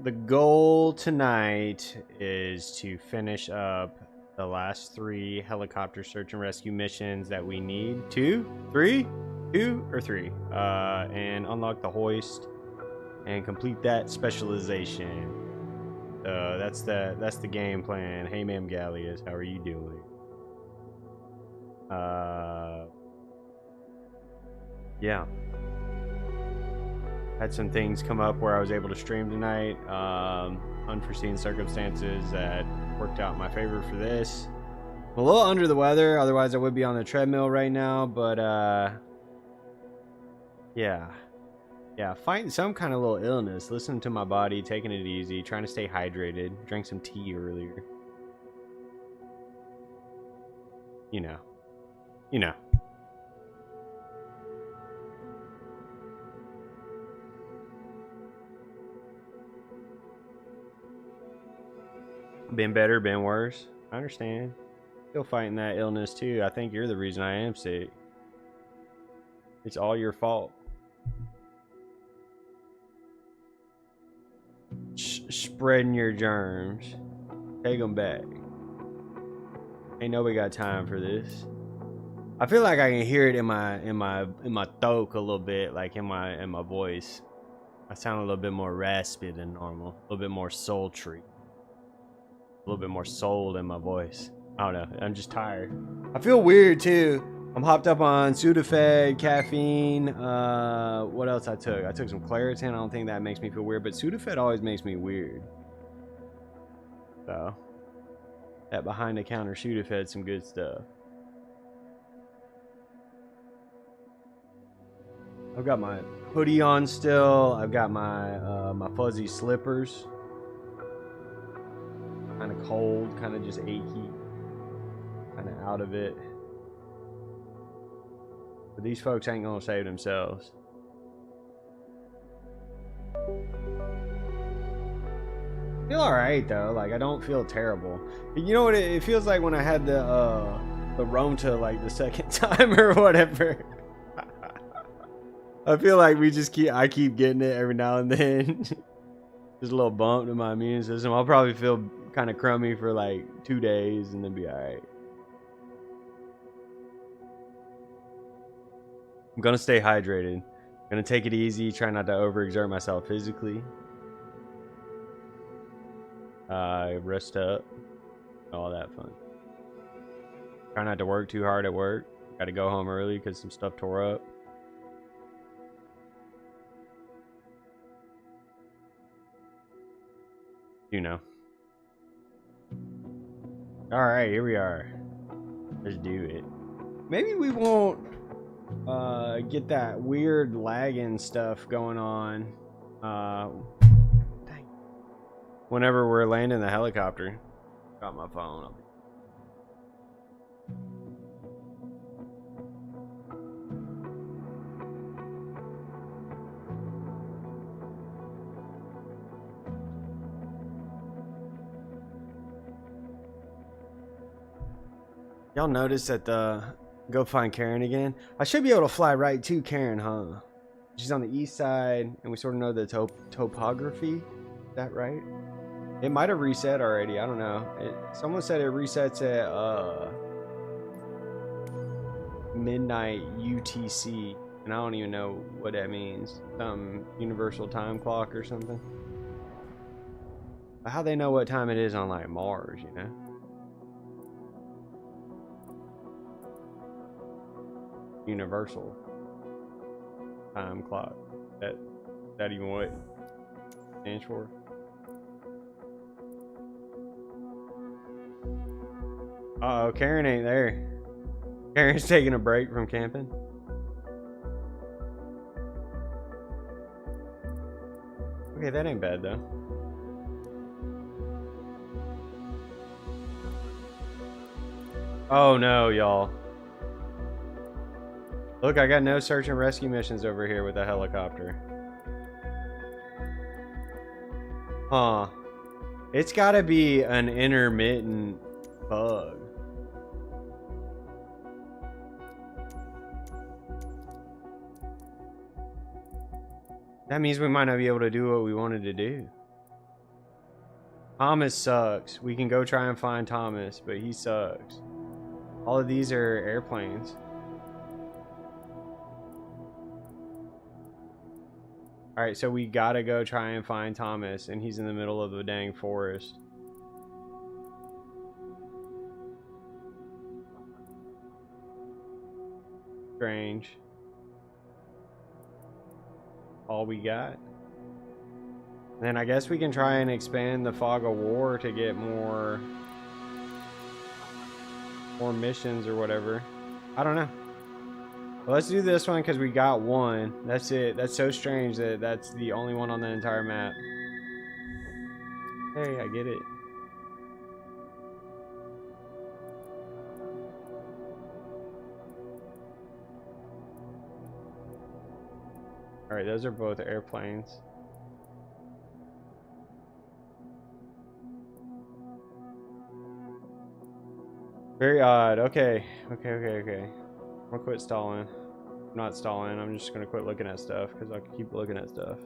the goal tonight is to finish up the last 3 helicopter search and rescue missions that we need. 2 or 3, and unlock the hoist and complete that specialization. That's the game plan. Hey, Ma'am Gallius, how are you doing? Yeah. Had some things come up where I was able to stream tonight. Unforeseen circumstances that worked out in my favor for this. I'm a little under the weather, otherwise I would be on the treadmill right now, but yeah, fighting some kind of little illness, listening to my body, taking it easy, trying to stay hydrated. Drank some tea earlier. You know. Been better, been worse. I understand. Still fighting that illness too. I think you're the reason I am sick. It's all your fault. Spreading your germs. Take them back. Ain't nobody got time for this. I feel like I can hear it in my throat a little bit, like in my voice. I sound a little bit more raspy than normal, a little bit more sultry, a little bit more soul in my voice. I don't know. I'm just tired. I feel weird too. I'm hopped up on Sudafed, caffeine. What else I took? I took some Claritin. I don't think that makes me feel weird, but Sudafed always makes me weird. So that behind the counter Sudafed, some good stuff. I've got my hoodie on still. I've got my my fuzzy slippers. Kind of cold, kind of just achy, kind of out of it. But these folks ain't gonna save themselves. I feel alright though, like I don't feel terrible. You know what it feels like when I had the Rhonta like the second time or whatever. I feel like I keep getting it every now and then. Just a little bump to my immune system. I'll probably feel kind of crummy for like 2 days and then be alright. I'm gonna stay hydrated. Gonna take it easy, try not to overexert myself physically. Rest up, all that fun. Try not to work too hard at work. Gotta go home early because some stuff tore up. You know. Alright, here we are. Let's do it. Maybe we won't get that weird lagging stuff going on dang. Whenever we're landing the helicopter. Got my phone. Y'all notice that go find Karen again? I should be able to fly right to Karen, huh? She's on the east side, and we sort of know the topography. Is that right? It might have reset already. I don't know. Someone said it resets at midnight UTC, and I don't even know what that means. Some universal time clock or something. But how they know what time it is on like Mars, you know? Universal time clock. That even what it stands for? Uh oh, Karen ain't there. Karen's taking a break from camping. Okay, that ain't bad though. Oh no, y'all. Look, I got no search and rescue missions over here with a helicopter. Huh. It's gotta be an intermittent bug. That means we might not be able to do what we wanted to do. Thomas sucks. We can go try and find Thomas, but he sucks. All of these are airplanes. Alright, so we gotta go try and find Thomas, and he's in the middle of a dang forest. Strange. All we got. Then I guess we can try and expand the Fog of War to get more missions or whatever. I don't know. Well, let's do this one because we got one. That's it. That's so strange that that's the only one on the entire map. Hey, I get it. Alright, those are both airplanes. Very odd. Okay. I'm gonna quit stalling. I'm not stalling. I'm just gonna quit looking at stuff because I keep looking at stuff.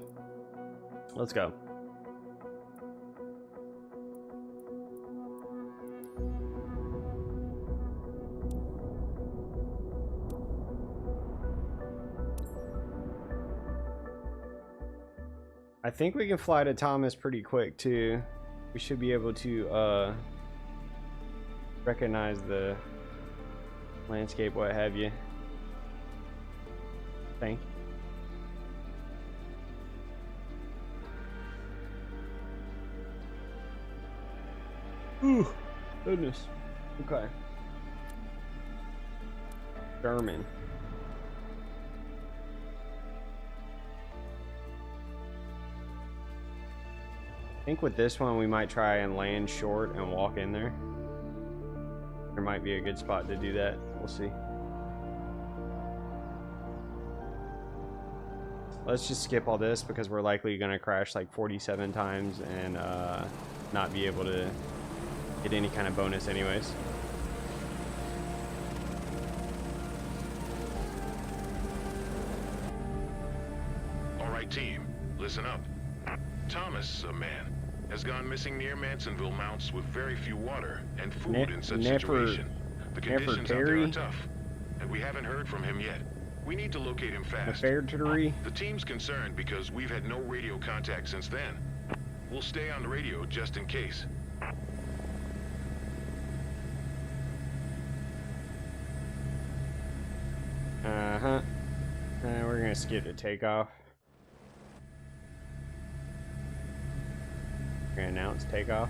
Let's go. I think we can fly to Thomas pretty quick too. We should be able to recognize the landscape, what have you. Thank you. Ooh, goodness. Okay. German. I think with this one we might try and land short and walk in there. There might be a good spot to do that. We'll see. Let's just skip all this because we're likely going to crash like 47 times and not be able to get any kind of bonus anyways. All right, team, listen up. Thomas, a man, has gone missing near Mansonville Mounts with very few water and food in such situation. The conditions out there are tough, and we haven't heard from him yet. We need to locate him fast. The team's concerned because we've had no radio contact since then. We'll stay on the radio just in case. We're gonna skip the takeoff. We're gonna announce takeoff.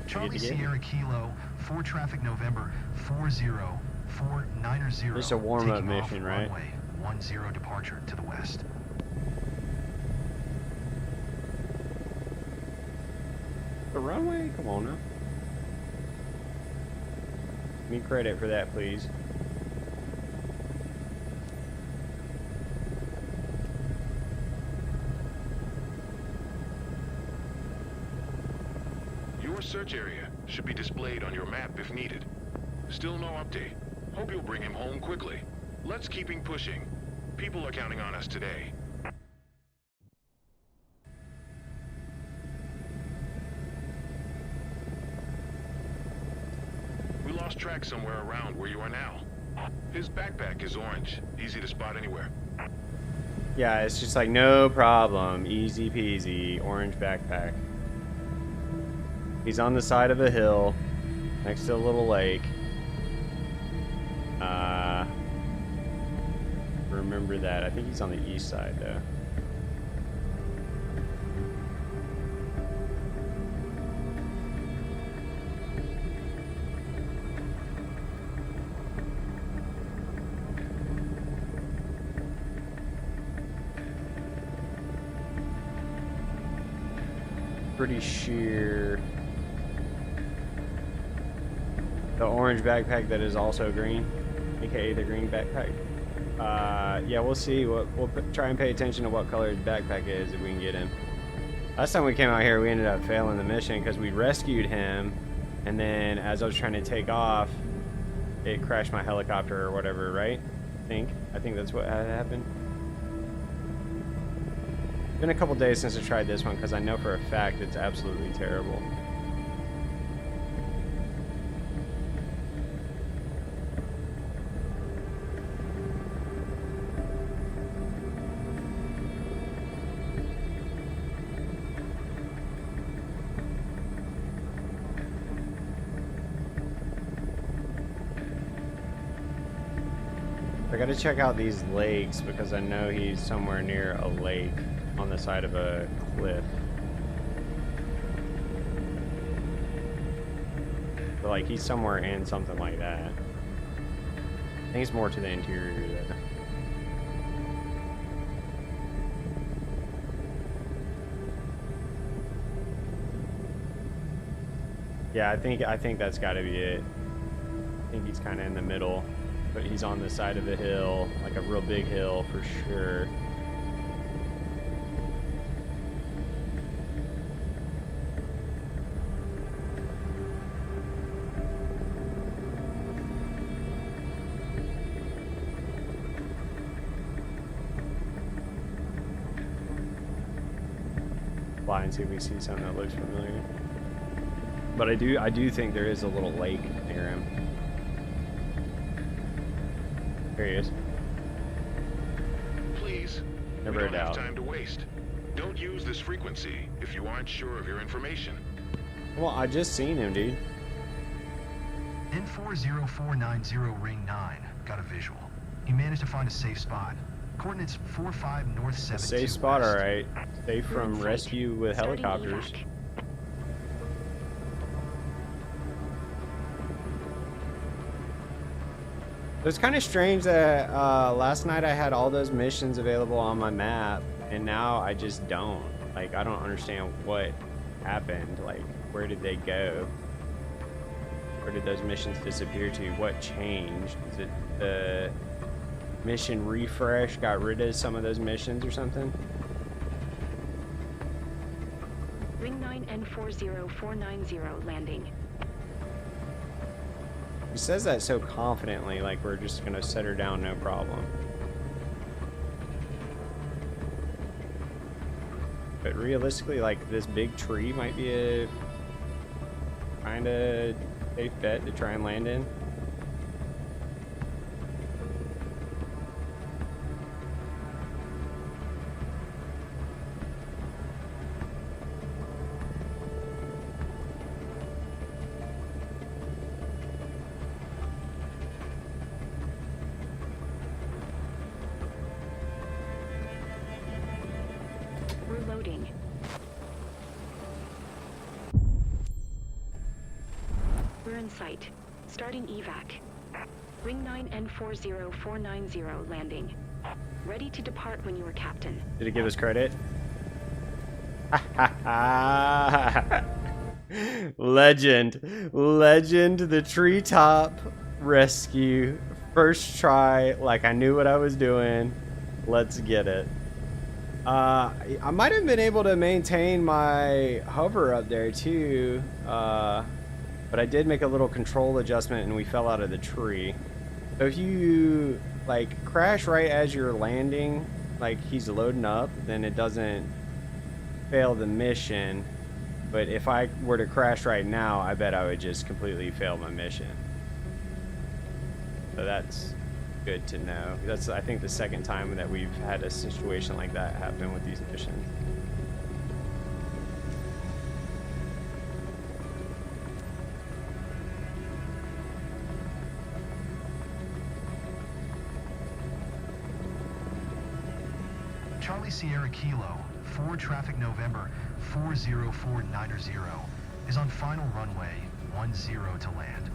Charlie Sierra Kilo, 4 traffic November, 40490. Just a warm-up mission, right? Runway 10 departure to the west. The runway? Come on now. Give me credit for that, please. Your search area should be displayed on your map if needed. Still no update. Hope you'll bring him home quickly. Let's keep him pushing. People are counting on us today. We lost track somewhere around where you are now. His backpack is orange. Easy to spot anywhere. Yeah, it's just like no problem. Easy peasy. Orange backpack. He's on the side of a hill next to a little lake. Remember that. I think he's on the east side though. Pretty sheer. The orange backpack that is also green, aka the green backpack. Yeah, we'll see. We'll try and pay attention to what color his backpack is if we can get him. Last time we came out here, we ended up failing the mission because we rescued him, and then as I was trying to take off, it crashed my helicopter or whatever, right? I think that's what had happened. It's been a couple days since I tried this one because I know for a fact it's absolutely terrible. I gotta check out these lakes because I know he's somewhere near a lake on the side of a cliff. But like he's somewhere in something like that. I think it's more to the interior though. Yeah, I think that's gotta be it. I think he's kinda in the middle. But he's on the side of a hill, like a real big hill for sure. Fly and see if we see something that looks familiar. But I do think there is a little lake near him. There he is. Please. Never a doubt. We don't have time to waste. Don't use this frequency if you aren't sure of your information. Well, I just seen him, dude. N40490 ring 9 got a visual. He managed to find a safe spot. Coordinates 45 north 72 Safe spot, west. alright. Safe from rescue with helicopters. It was kind of strange that last night I had all those missions available on my map, and now I just don't. Like, I don't understand what happened. Like, where did they go? Where did those missions disappear to? What changed? Is it the mission refresh got rid of some of those missions or something? Ring 9 N40490 landing. He says that so confidently, like we're just gonna set her down, no problem. But realistically, like this big tree might be a kind of safe bet to try and land in. Reloading. We're in sight. Starting evac. Ring 9 N40490 landing. Ready to depart when you are captain. Did it give us credit? Legend. Legend, the treetop rescue. First try, like I knew what I was doing. Let's get it. I might have been able to maintain my hover up there too, but I did make a little control adjustment and we fell out of the tree. So if you like crash right as you're landing, like he's loading up, then it doesn't fail the mission. But if I were to crash right now, I bet I would just completely fail my mission. So that's good to know. That's, I think, the second time that we've had a situation like that happen with these missions. Charlie Sierra Kilo, 4 traffic November 40490 is on final runway 10 to land.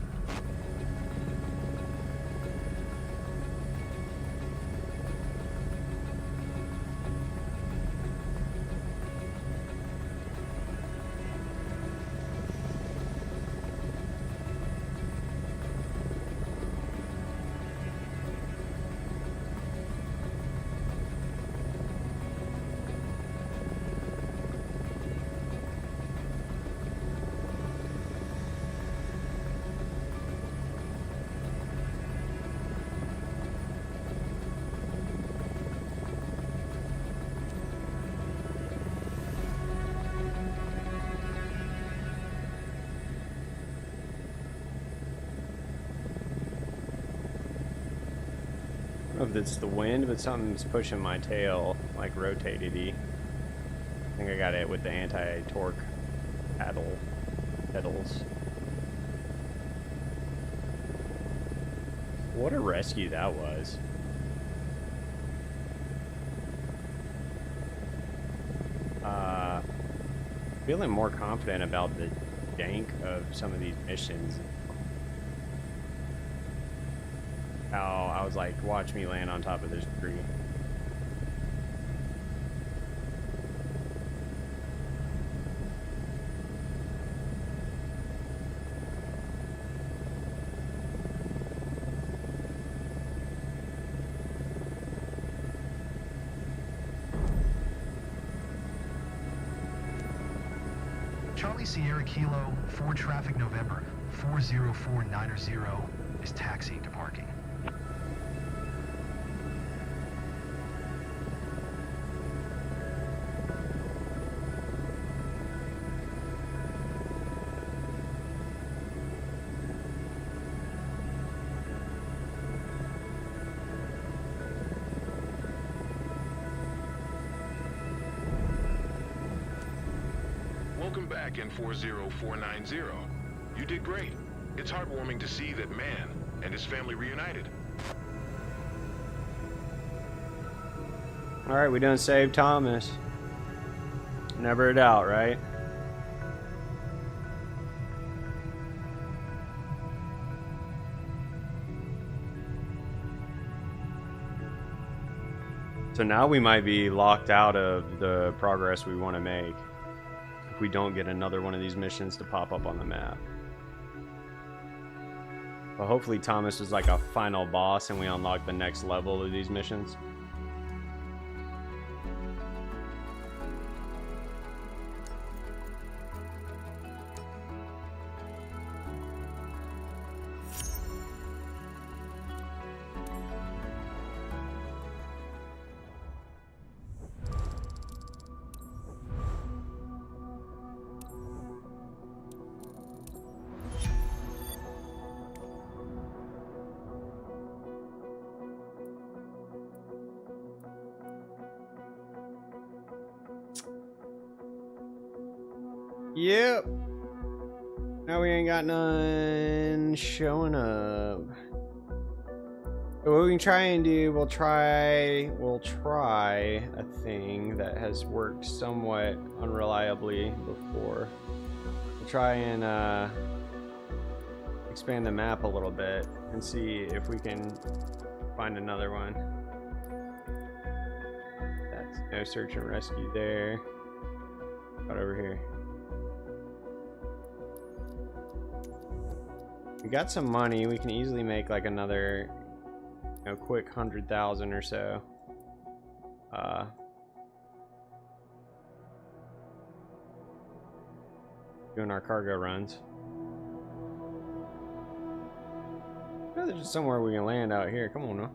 I don't know if it's the wind, but something's pushing my tail, like rotated-y. I think I got it with the anti-torque pedals. What a rescue that was. Feeling more confident about the dank of some of these missions. How I was like, watch me land on top of this tree. Charlie Sierra Kilo, 4 traffic November, 40490 is taxiing to parking. Welcome back in 40490. You did great. It's heartwarming to see that man and his family reunited. Alright, we done saved Thomas. Never a doubt, right? So now we might be locked out of the progress we want to make if we don't get another one of these missions to pop up on the map. But hopefully Thomas is like a final boss and we unlock the next level of these missions. Yep. Now we ain't got none showing up. But what we can try and do, we'll try a thing that has worked somewhat unreliably before. We'll try and expand the map a little bit and see if we can find another one. That's no search and rescue there. Right over here. We got some money. We can easily make like another, you know, quick 100,000 or so. Doing our cargo runs. Oh, there's just somewhere we can land out here. Come on now.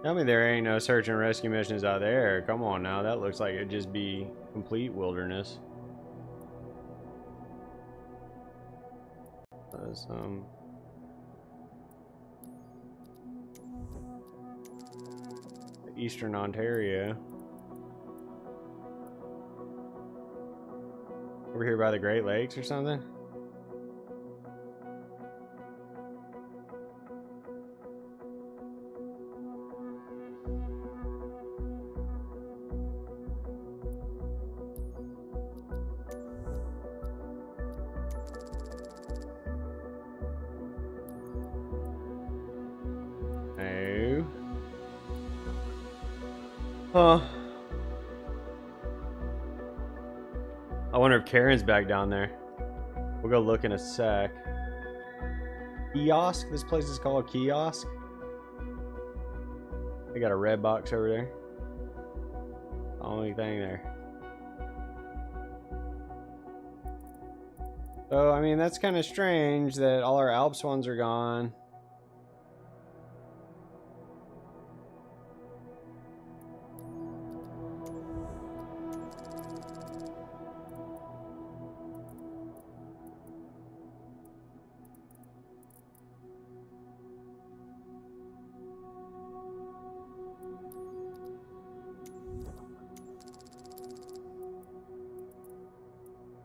Tell me there ain't no search and rescue missions out there. Come on now, that looks like it'd just be complete wilderness. Eastern Ontario. Over here by the Great Lakes or something? Huh. I wonder if Karen's back down there. We'll go look in a sec. Kiosk? This place is called Kiosk? They got a red box over there. Only thing there. So, I mean, that's kind of strange that all our Alps ones are gone.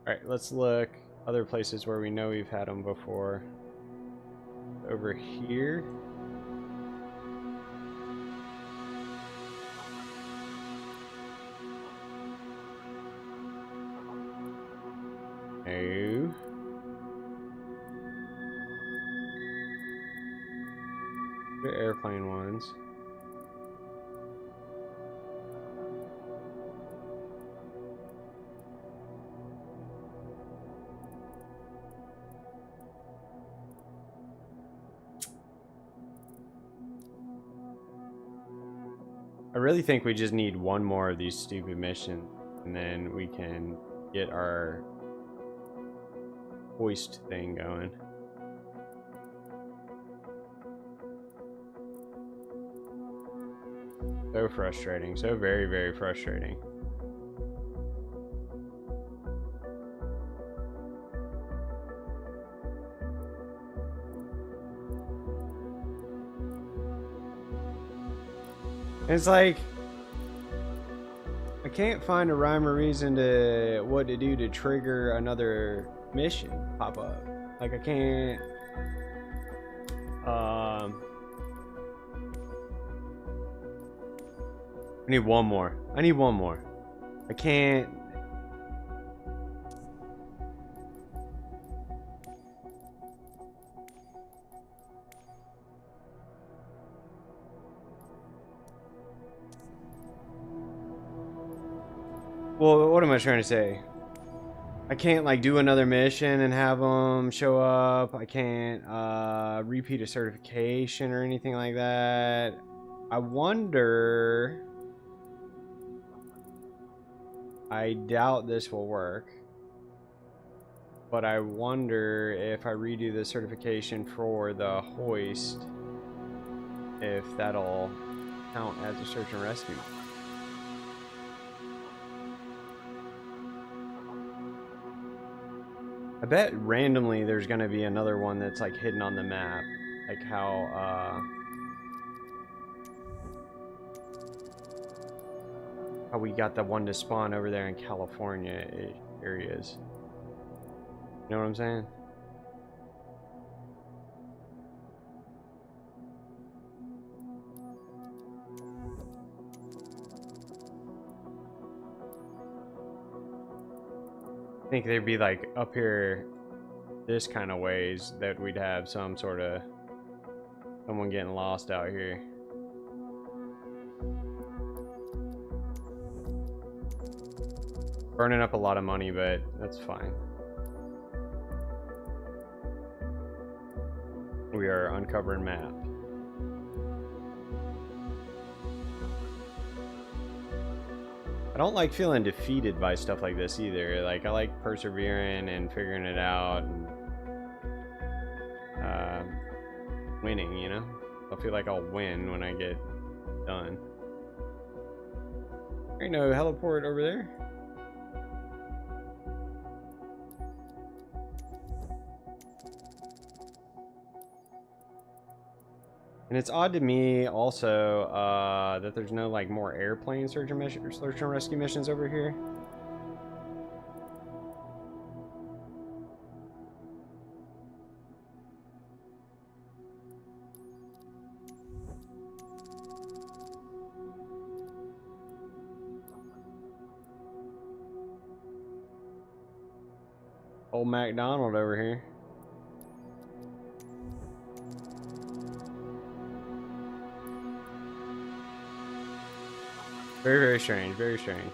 Alright, let's look other places where we know we've had them before. Over here. No. The airplane ones. I really think we just need one more of these stupid missions, and then we can get our hoist thing going. So frustrating. So very, very frustrating. It's like I can't find a rhyme or reason to what to do to trigger another mission pop up. Like I can't. I need one more. I need one more. I can't. Well, what am I trying to say? I can't like do another mission and have them show up. I can't repeat a certification or anything like that. I wonder. I doubt this will work. But I wonder if I redo the certification for the hoist, if that'll count as a search and rescue. I bet randomly there's gonna be another one that's like hidden on the map, like how we got the one to spawn over there in California areas. You know what I'm saying? I think they'd be like up here this kind of ways that we'd have some sort of someone getting lost out here. Burning up a lot of money, but that's fine. We are uncovering map. I don't like feeling defeated by stuff like this either. Like I like persevering and figuring it out and winning, you know? I feel like I'll win when I get done. There ain't no heliport over there. And it's odd to me also that there's no like more airplane search and rescue missions over here. Old McDonald over here. Very, very strange. Very strange.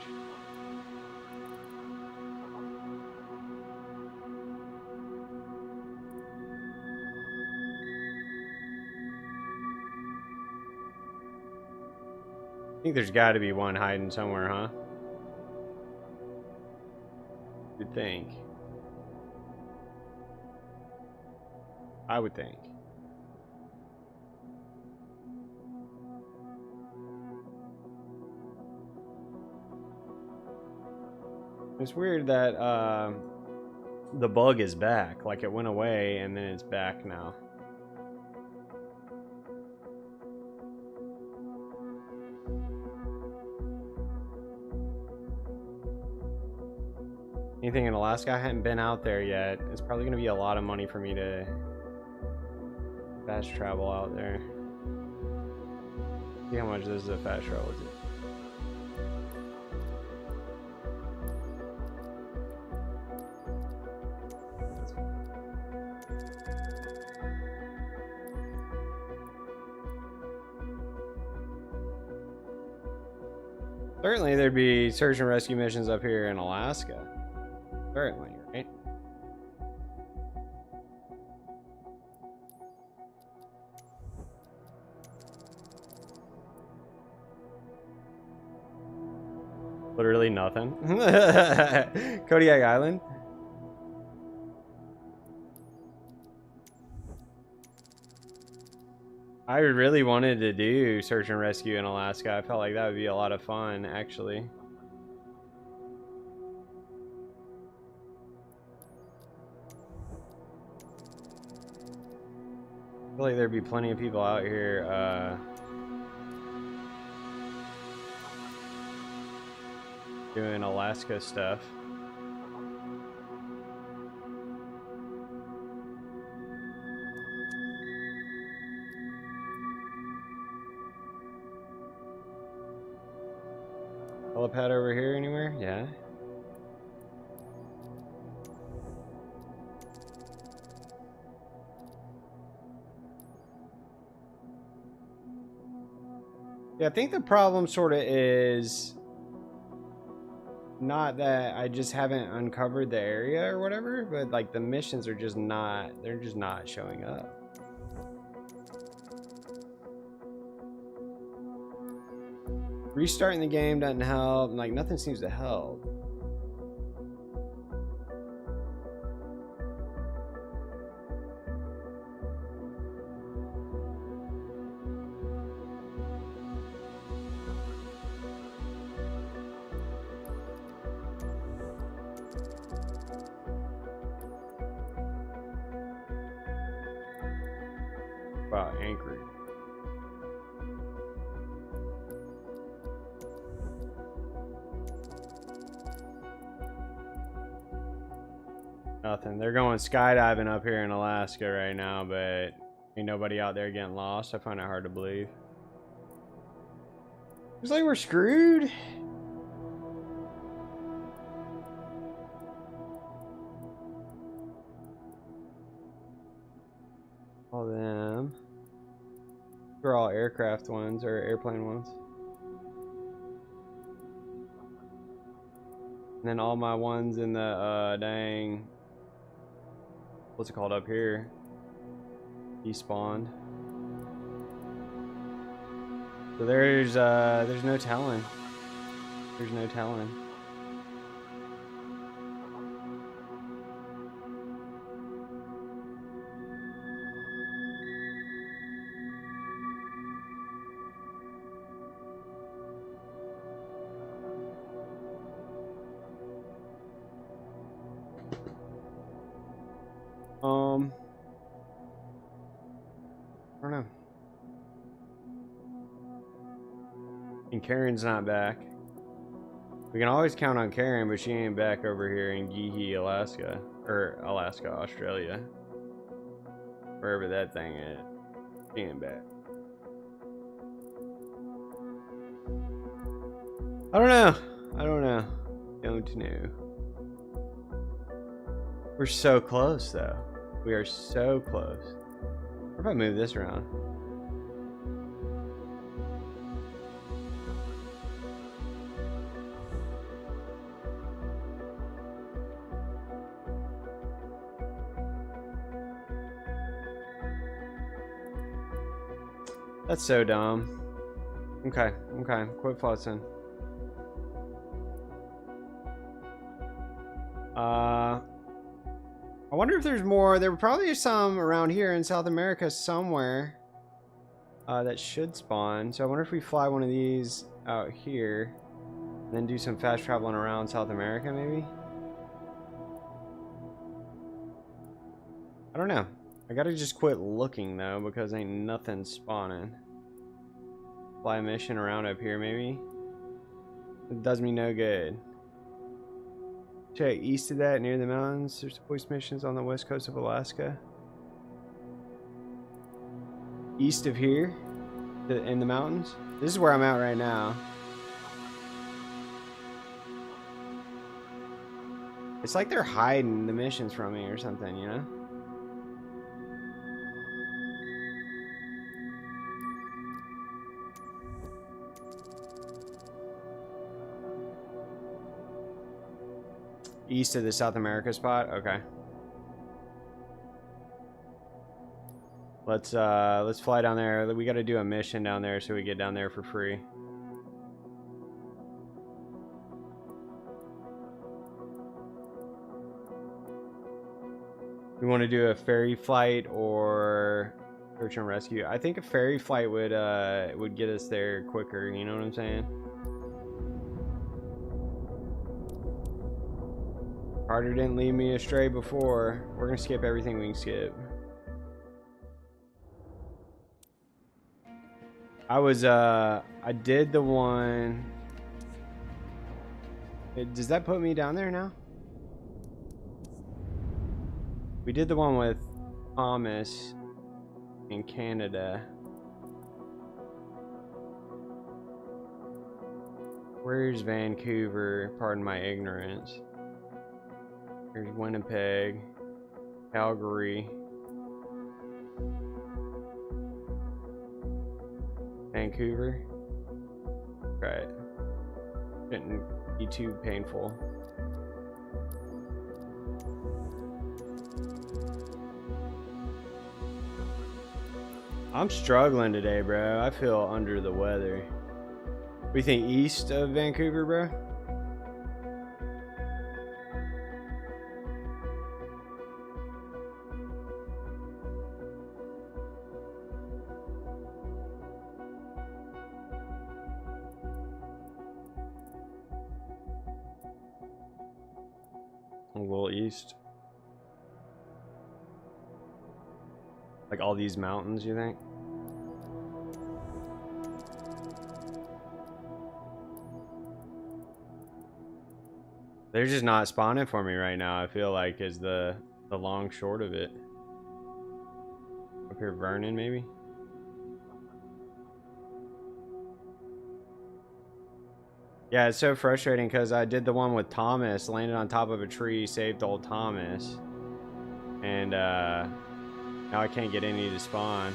I think there's got to be one hiding somewhere, huh? You'd think. I would think. It's weird that the bug is back. Like it went away and then it's back now. Anything in Alaska? I hadn't been out there yet. It's probably going to be a lot of money for me to fast travel out there. See how much this is a fast travel. Is it? Certainly there'd be search and rescue missions up here in Alaska. Certainly, right? Literally nothing. Kodiak Island. I really wanted to do search and rescue in Alaska. I felt like that would be a lot of fun, actually. I feel like there'd be plenty of people out here doing Alaska stuff. Helipad over here anywhere? Yeah. Yeah, I think the problem sort of is not that I just haven't uncovered the area or whatever, but like the missions are just not, they're just not showing up. Restarting the game doesn't help. Like, nothing seems to help. Wow, Anchorage. Nothing. They're going skydiving up here in Alaska right now, but ain't nobody out there getting lost. I find it hard to believe. Looks like we're screwed. All them. They're all aircraft ones or airplane ones. And then all my ones in the dang, what's it called up here? Despawned. So there's no telling. There's no telling. I don't know. And Karen's not back. We can always count on Karen, but she ain't back over here in Geehee, Alaska. Or Alaska, Australia. Wherever that thing is. She ain't back. I don't know. I don't know. Don't know. We're so close, though. We are so close. What if I move this around? That's so dumb. Okay, okay. Quit fussing. I wonder if there's more. There probably is some around here in South America somewhere that should spawn. So I wonder if we fly one of these out here and then do some fast traveling around South America, maybe? I don't know. I gotta just quit looking though because ain't nothing spawning. Fly a mission around up here, maybe? It does me no good. Check east of that, near the mountains. There's hoist missions on the west coast of Alaska. East of here, in the mountains. This is where I'm at right now. It's like they're hiding the missions from me or something, you know? East of the South America spot? Okay. Let's fly down there. We gotta do a mission down there so we get down there for free. We want to do a ferry flight or search and rescue. I think a ferry flight would get us there quicker, you know what I'm saying? Carter didn't lead me astray before. We're gonna skip everything we can skip. I did the one. Does that put me down there now? We did the one with Thomas in Canada. Where's Vancouver? Pardon my ignorance. Here's Winnipeg, Calgary, Vancouver. Right. Shouldn't be too painful. I'm struggling today, bro. I feel under the weather. What do you think, east of Vancouver, bro? A little east. Like all these mountains, you think? They're just not spawning for me right now, I feel like, is the long short of it. Up here, Vernon, maybe? Yeah, it's so frustrating because I did the one with Thomas, landed on top of a tree, saved old Thomas. And, now I can't get any to spawn.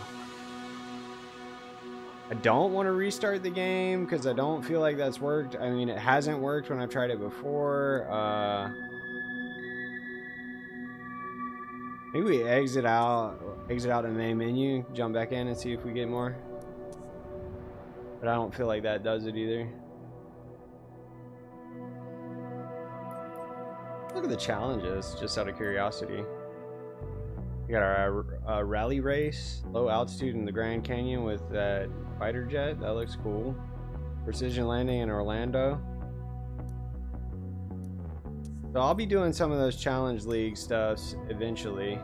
I don't want to restart the game because I don't feel like that's worked. I mean, it hasn't worked when I've tried it before. Maybe we exit out the main menu, jump back in and see if we get more. But I don't feel like that does it either. Look at the challenges, just out of curiosity. We got our rally race, low altitude in the Grand Canyon with that fighter jet. That looks cool. Precision landing in Orlando. So I'll be doing some of those challenge league stuffs eventually.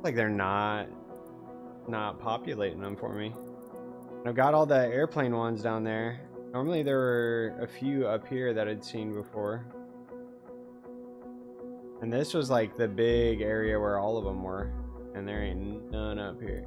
Like they're not populating them for me. I've got all the airplane ones down there. Normally there were a few up here that I'd seen before. And this was like the big area where all of them were. And there ain't none up here.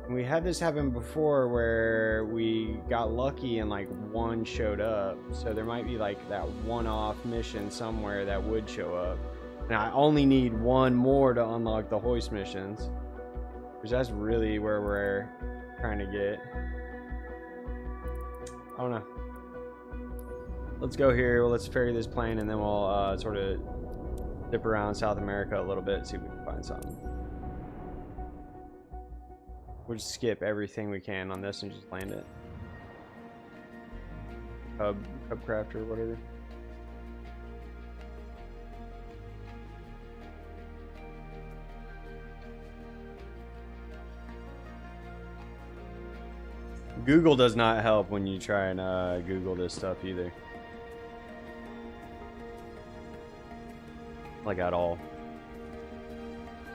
We had this happen before where we got lucky and like one showed up. So there might be like that one-off mission somewhere that would show up. And I only need one more to unlock the hoist missions. Because that's really where we're trying to get. I don't know. let's go here. Well, let's ferry this plane, and then we'll sort of dip around South America a little bit, see if we can find something. We'll just skip everything we can on this and just land it. Cub craft or whatever. Google does not help when you try and Google this stuff either. Like at all.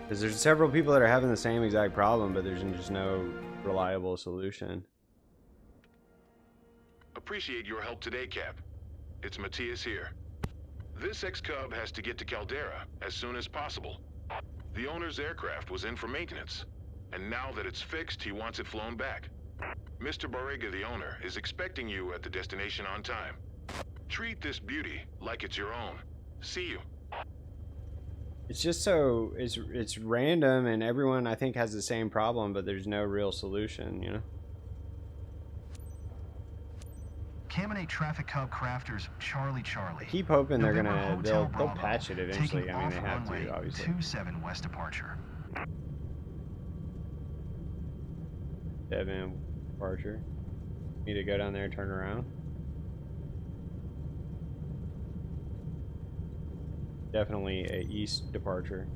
Because there's several people that are having the same exact problem, but there's just no reliable solution. Appreciate your help today, Cap. It's Matthias here. This ex-Cub has to get to Caldera as soon as possible. The owner's aircraft was in for maintenance, and now that it's fixed, he wants it flown back. Mr. Barriga, the owner, is expecting you at the destination on time. Treat this beauty like it's your own. See you. It's just so it's random, and everyone I think has the same problem, but there's no real solution, you know. Caminate Traffic Cub crafters Charlie. I keep hoping they're gonna they'll patch it eventually. I mean, they have to, obviously. 27 west departure. 7 departure. Need to go down there and turn around. Definitely a east departure.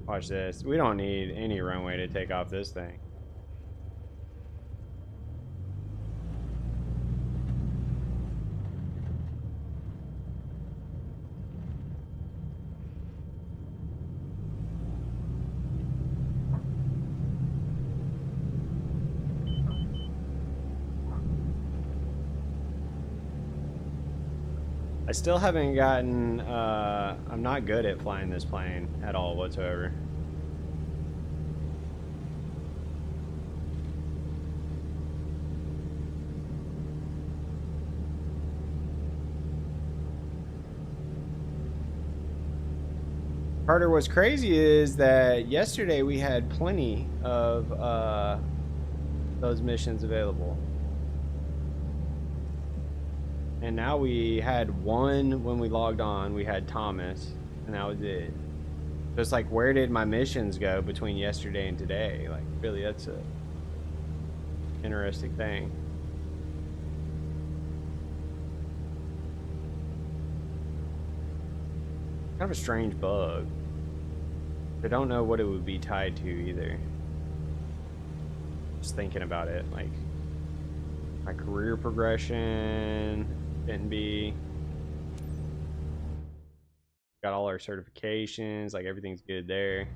Watch this. We don't need any runway to take off this thing. I still haven't gotten, I'm not good at flying this plane at all whatsoever. Carter, what's crazy is that yesterday we had plenty of those missions available. And now we had one when we logged on. We had Thomas, and that was it. So it's like, where did my missions go between yesterday and today? Like, really, that's a interesting thing. Kind of a strange bug. I don't know what it would be tied to either. Just thinking about it, like my career progression. Didn't be. Got all our certifications, like everything's good there.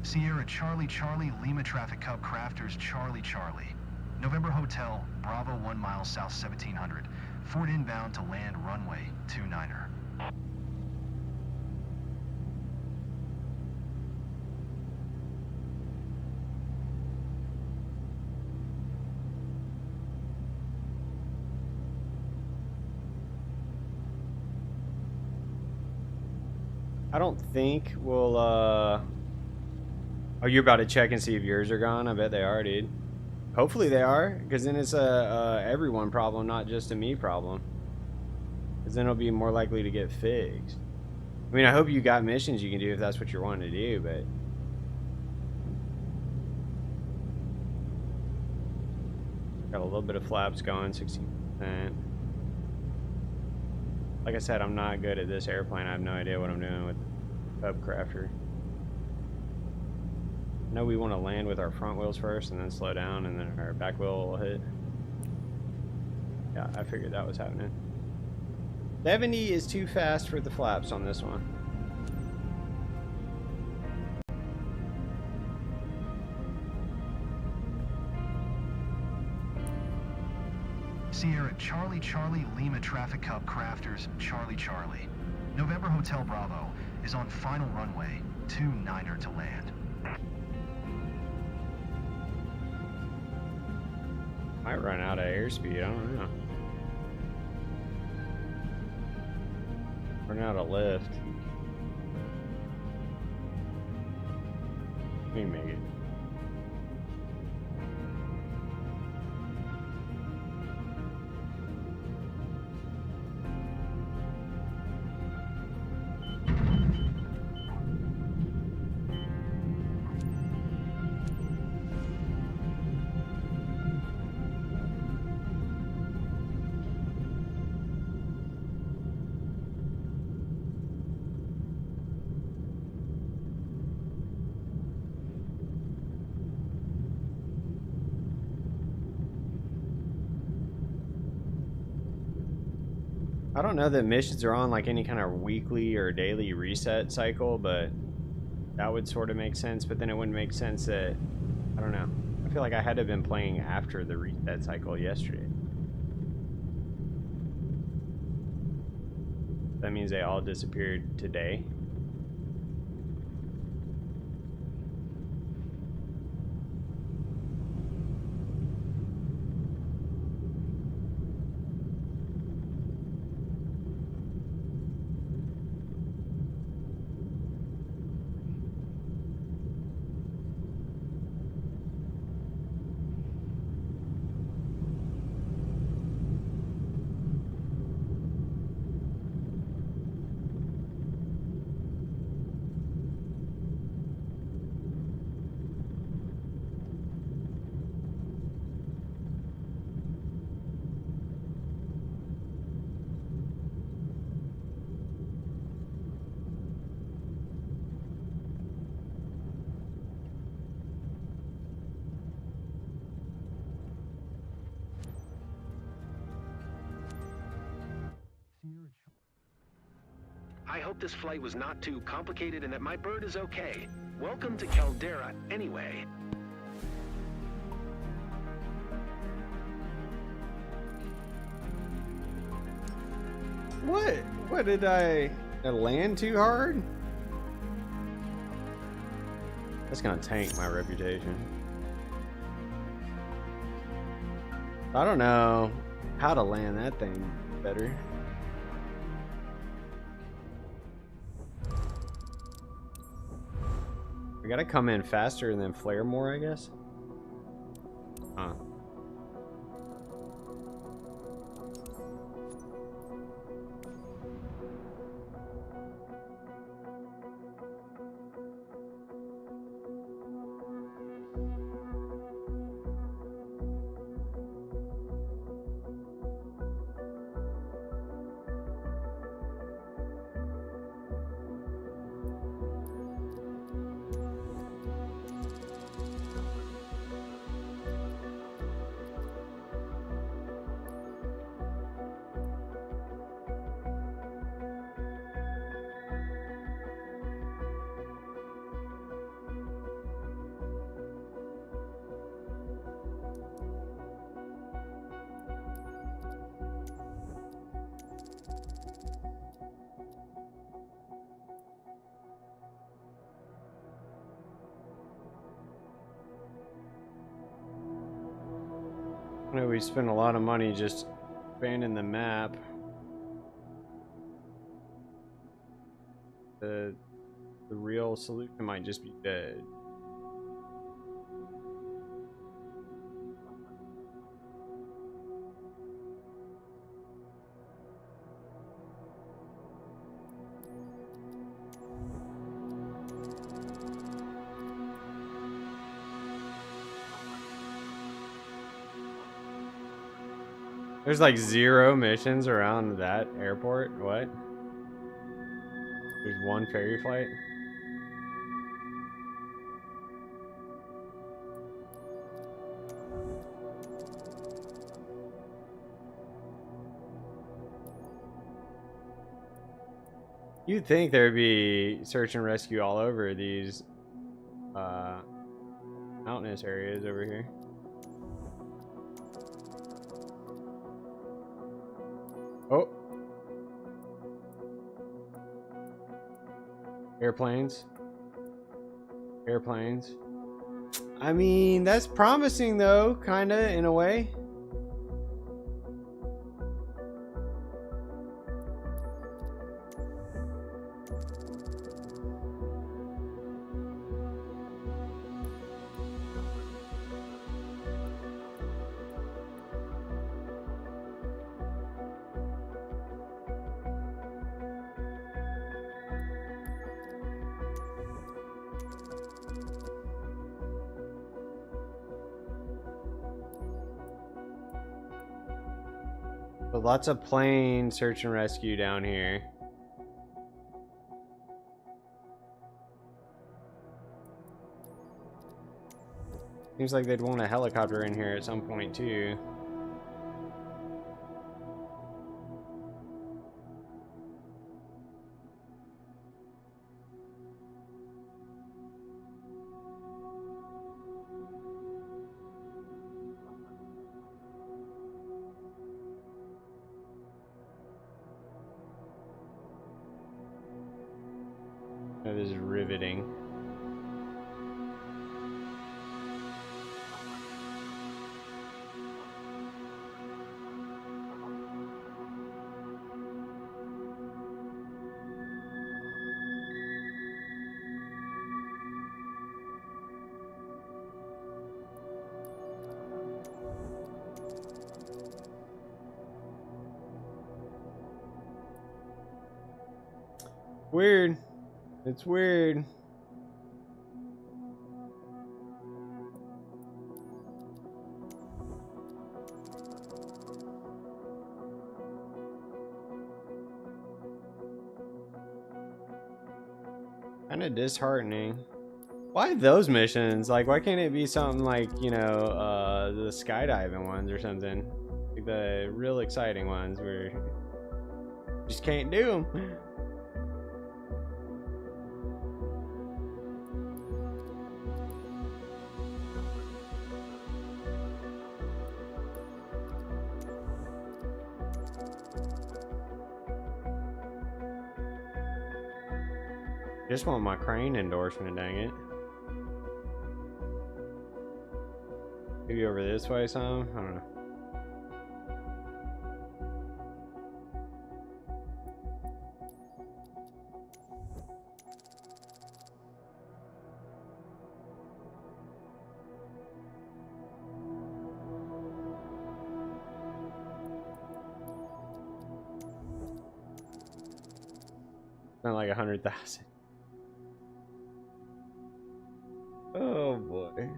Sierra Charlie, Lima Traffic Cub Crafters Charlie. November Hotel, Bravo 1 mile south 1700. Ford inbound to land runway 29er. I don't think we'll, oh, you're about to check and see if yours are gone? I bet they are, dude. Hopefully they are, because then it's a everyone problem, not just a me problem. Because then it'll be more likely to get fixed. I mean, I hope you got missions you can do if that's what you're wanting to do, but... Got a little bit of flaps going, 16%. Like I said, I'm not good at this airplane. I have no idea what I'm doing with Cub Crafter. I know we want to land with our front wheels first and then slow down and then our back wheel will hit. Yeah, I figured that was happening. 70 is too fast for the flaps on this one. Sierra Charlie, Lima Traffic Cub Crafters Charlie. November Hotel Bravo is on final runway 29er to land. Might run out of airspeed, I don't know. We're not a lift. We can make it. I don't know that missions are on like any kind of weekly or daily reset cycle, but that would sort of make sense. But then it wouldn't make sense that, I don't know. I feel like I had to have been playing after the reset cycle yesterday. That means they all disappeared today. I hope this flight was not too complicated and that my bird is okay. Welcome to Caldera, anyway. What? What did I land too hard? That's gonna tank my reputation. I don't know how to land that thing better. We gotta come in faster and then flare more, I guess. Huh. I know we spent a lot of money just expanding the map. The real solution might just be dead. There's like 0 missions around that airport. What? There's 1 ferry flight. You'd think there'd be search and rescue all over these mountainous areas over here. Oh. Airplanes. Airplanes. I mean, that's promising though, kinda, in a way. But lots of plane search and rescue down here. Seems like they'd want a helicopter in here at some point too. That is riveting. Weird. It's weird. Kind of disheartening. Why those missions? Like, why can't it be something like, you know, the skydiving ones or something? Like the real exciting ones where you just can't do them. Just want my crane endorsement, dang it. Maybe over this way some? I don't know. Not like 100,000. Oh boy.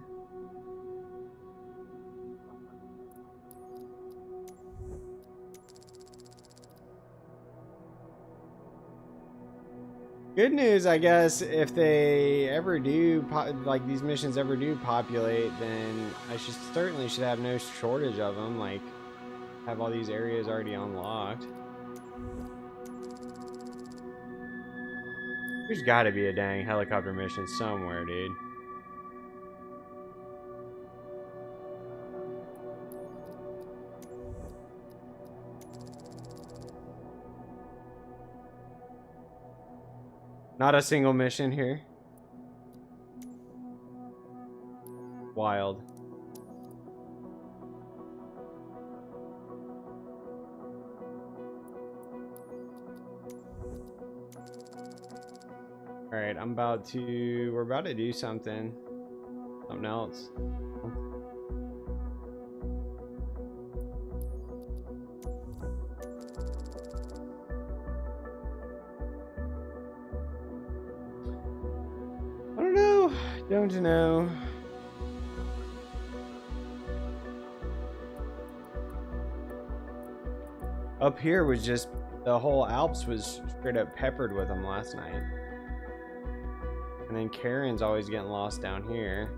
Good news, I guess, if they ever do, like these missions ever do populate, then I certainly should have no shortage of them, like have all these areas already unlocked. There's gotta be a dang helicopter mission somewhere, dude. Not a single mission here. Wild. Alright, we're about to do something. Something else. Don't know. Up here was just, the whole Alps was straight up peppered with them last night. And then Karen's always getting lost down here.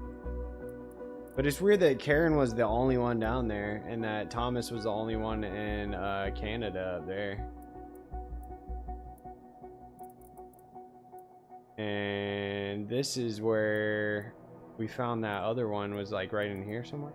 But it's weird that Karen was the only one down there and that Thomas was the only one in Canada up there. And this is where we found that other one was like right in here somewhere.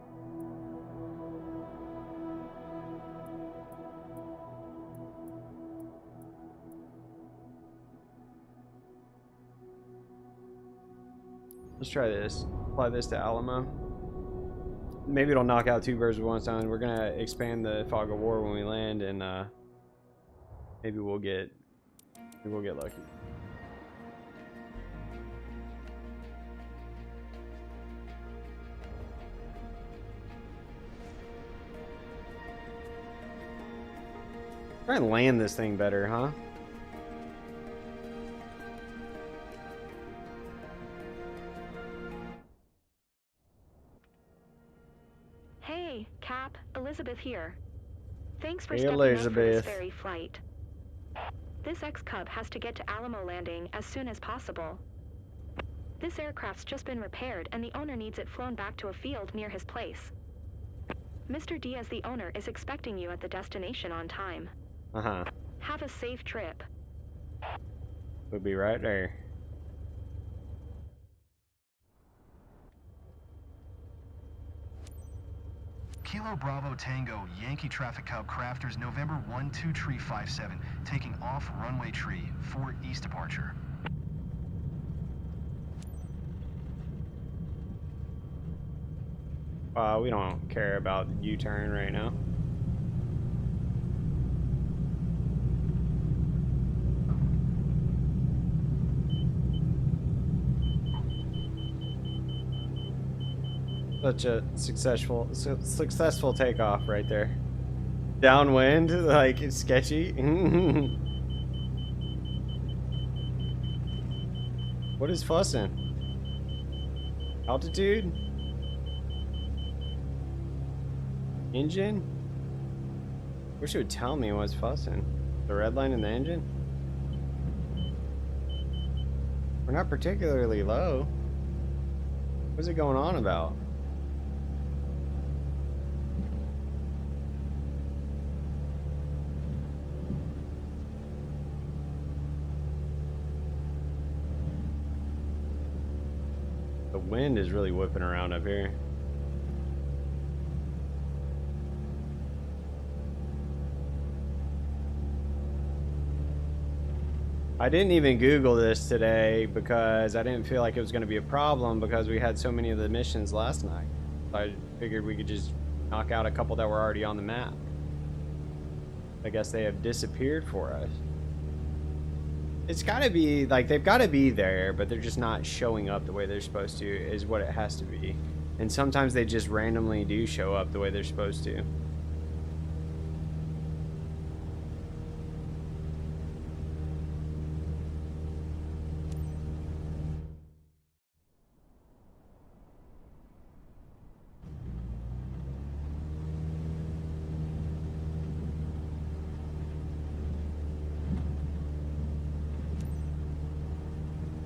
Let's try this. Apply this to Alamo. Maybe it'll knock out two birds with one stone. We're gonna expand the fog of war when we land, and maybe we'll get lucky. Try and land this thing better, huh? Hey, Cap, Elizabeth here. Thanks for Hey, stepping up for this Elizabeth. ferry flight. This X-Cub has to get to Alamo Landing as soon as possible. This aircraft's just been repaired and the owner needs it flown back to a field near his place. Mr. Diaz, the owner, is expecting you at the destination on time. Uh-huh. Have a safe trip. We'll be right there. Kilo Bravo Tango Yankee Traffic Cub Crafters November 12 Tree 57, taking off runway tree, 4 east departure. We don't care about the U-turn right now. Such a successful takeoff right there. Downwind, like it's sketchy. What is fussing? Altitude? Engine? Wish it would tell me what's fussing. The red line in the engine? We're not particularly low. What's it going on about? The wind is really whipping around up here. I didn't even Google this today because I didn't feel like it was going to be a problem because we had so many of the missions last night. So I figured we could just knock out a couple that were already on the map. I guess they have disappeared for us. It's got to be, like, they've got to be there, but they're just not showing up the way they're supposed to, is what it has to be. And sometimes they just randomly do show up the way they're supposed to.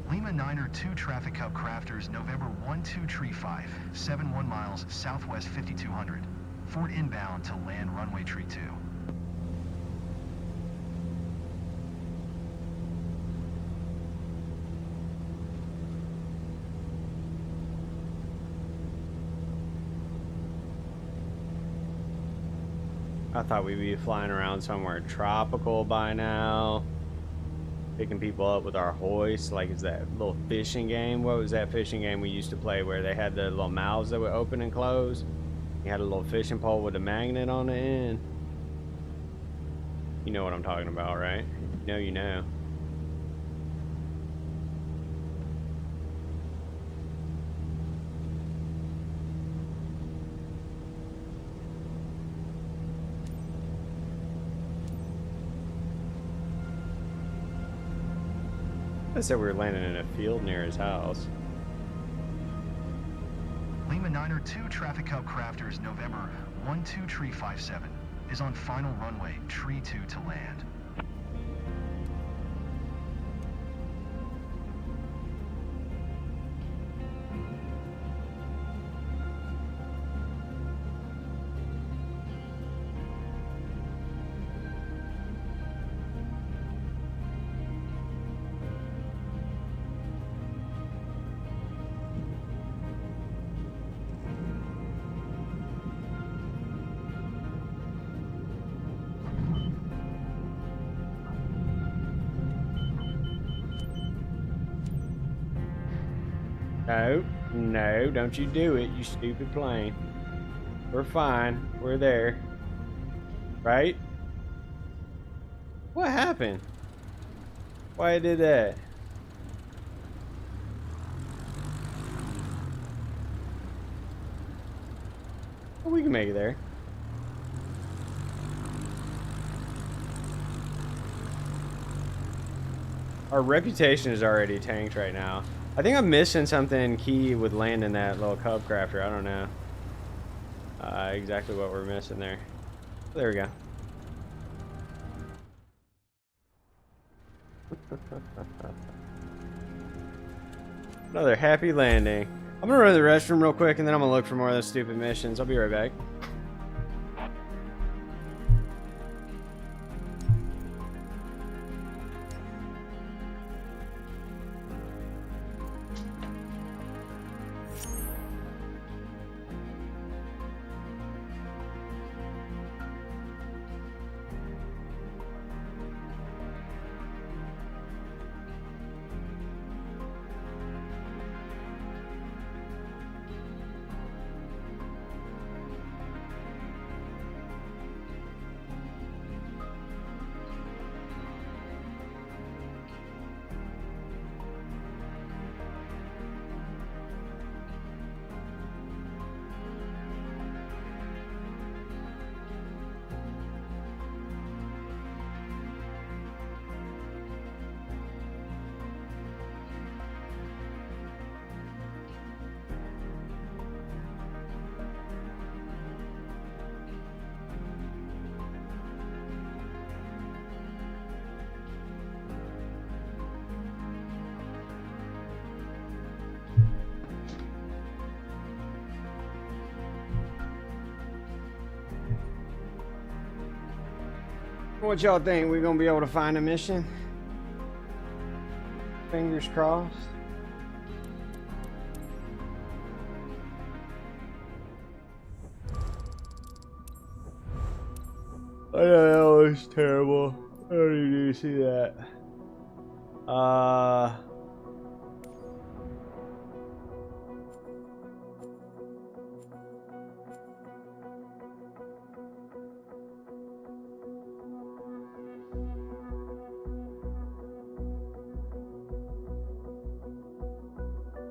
Lima Niner 2 Traffic Cub Crafters November 12 Tree 5, 71 miles southwest 5200. Fort inbound to land runway tree 2. I thought we'd be flying around somewhere tropical by now. Picking people up with our hoist, like is that little fishing game? What was that fishing game we used to play where they had the little mouths that would open and close? You had a little fishing pole with a magnet on the end. You know what I'm talking about, right? You know. I said we were landing in a field near his house. Lima Niner 2 Traffic Cub Crafters November 12 Tree 57 is on final runway tree 2 to land. No, don't you do it, you stupid plane. We're fine. We're there. Right? What happened? Why I did that? Well, we can make it there. Our reputation is already tanked right now. I think I'm missing something key with landing that little cub crafter. I don't know exactly what we're missing there. There we go. Another happy landing. I'm gonna run to the restroom real quick and then I'm gonna look for more of those stupid missions. I'll be right back. What y'all think? We gonna be able to find a mission? Fingers crossed. I know that was terrible. I don't even need to see that.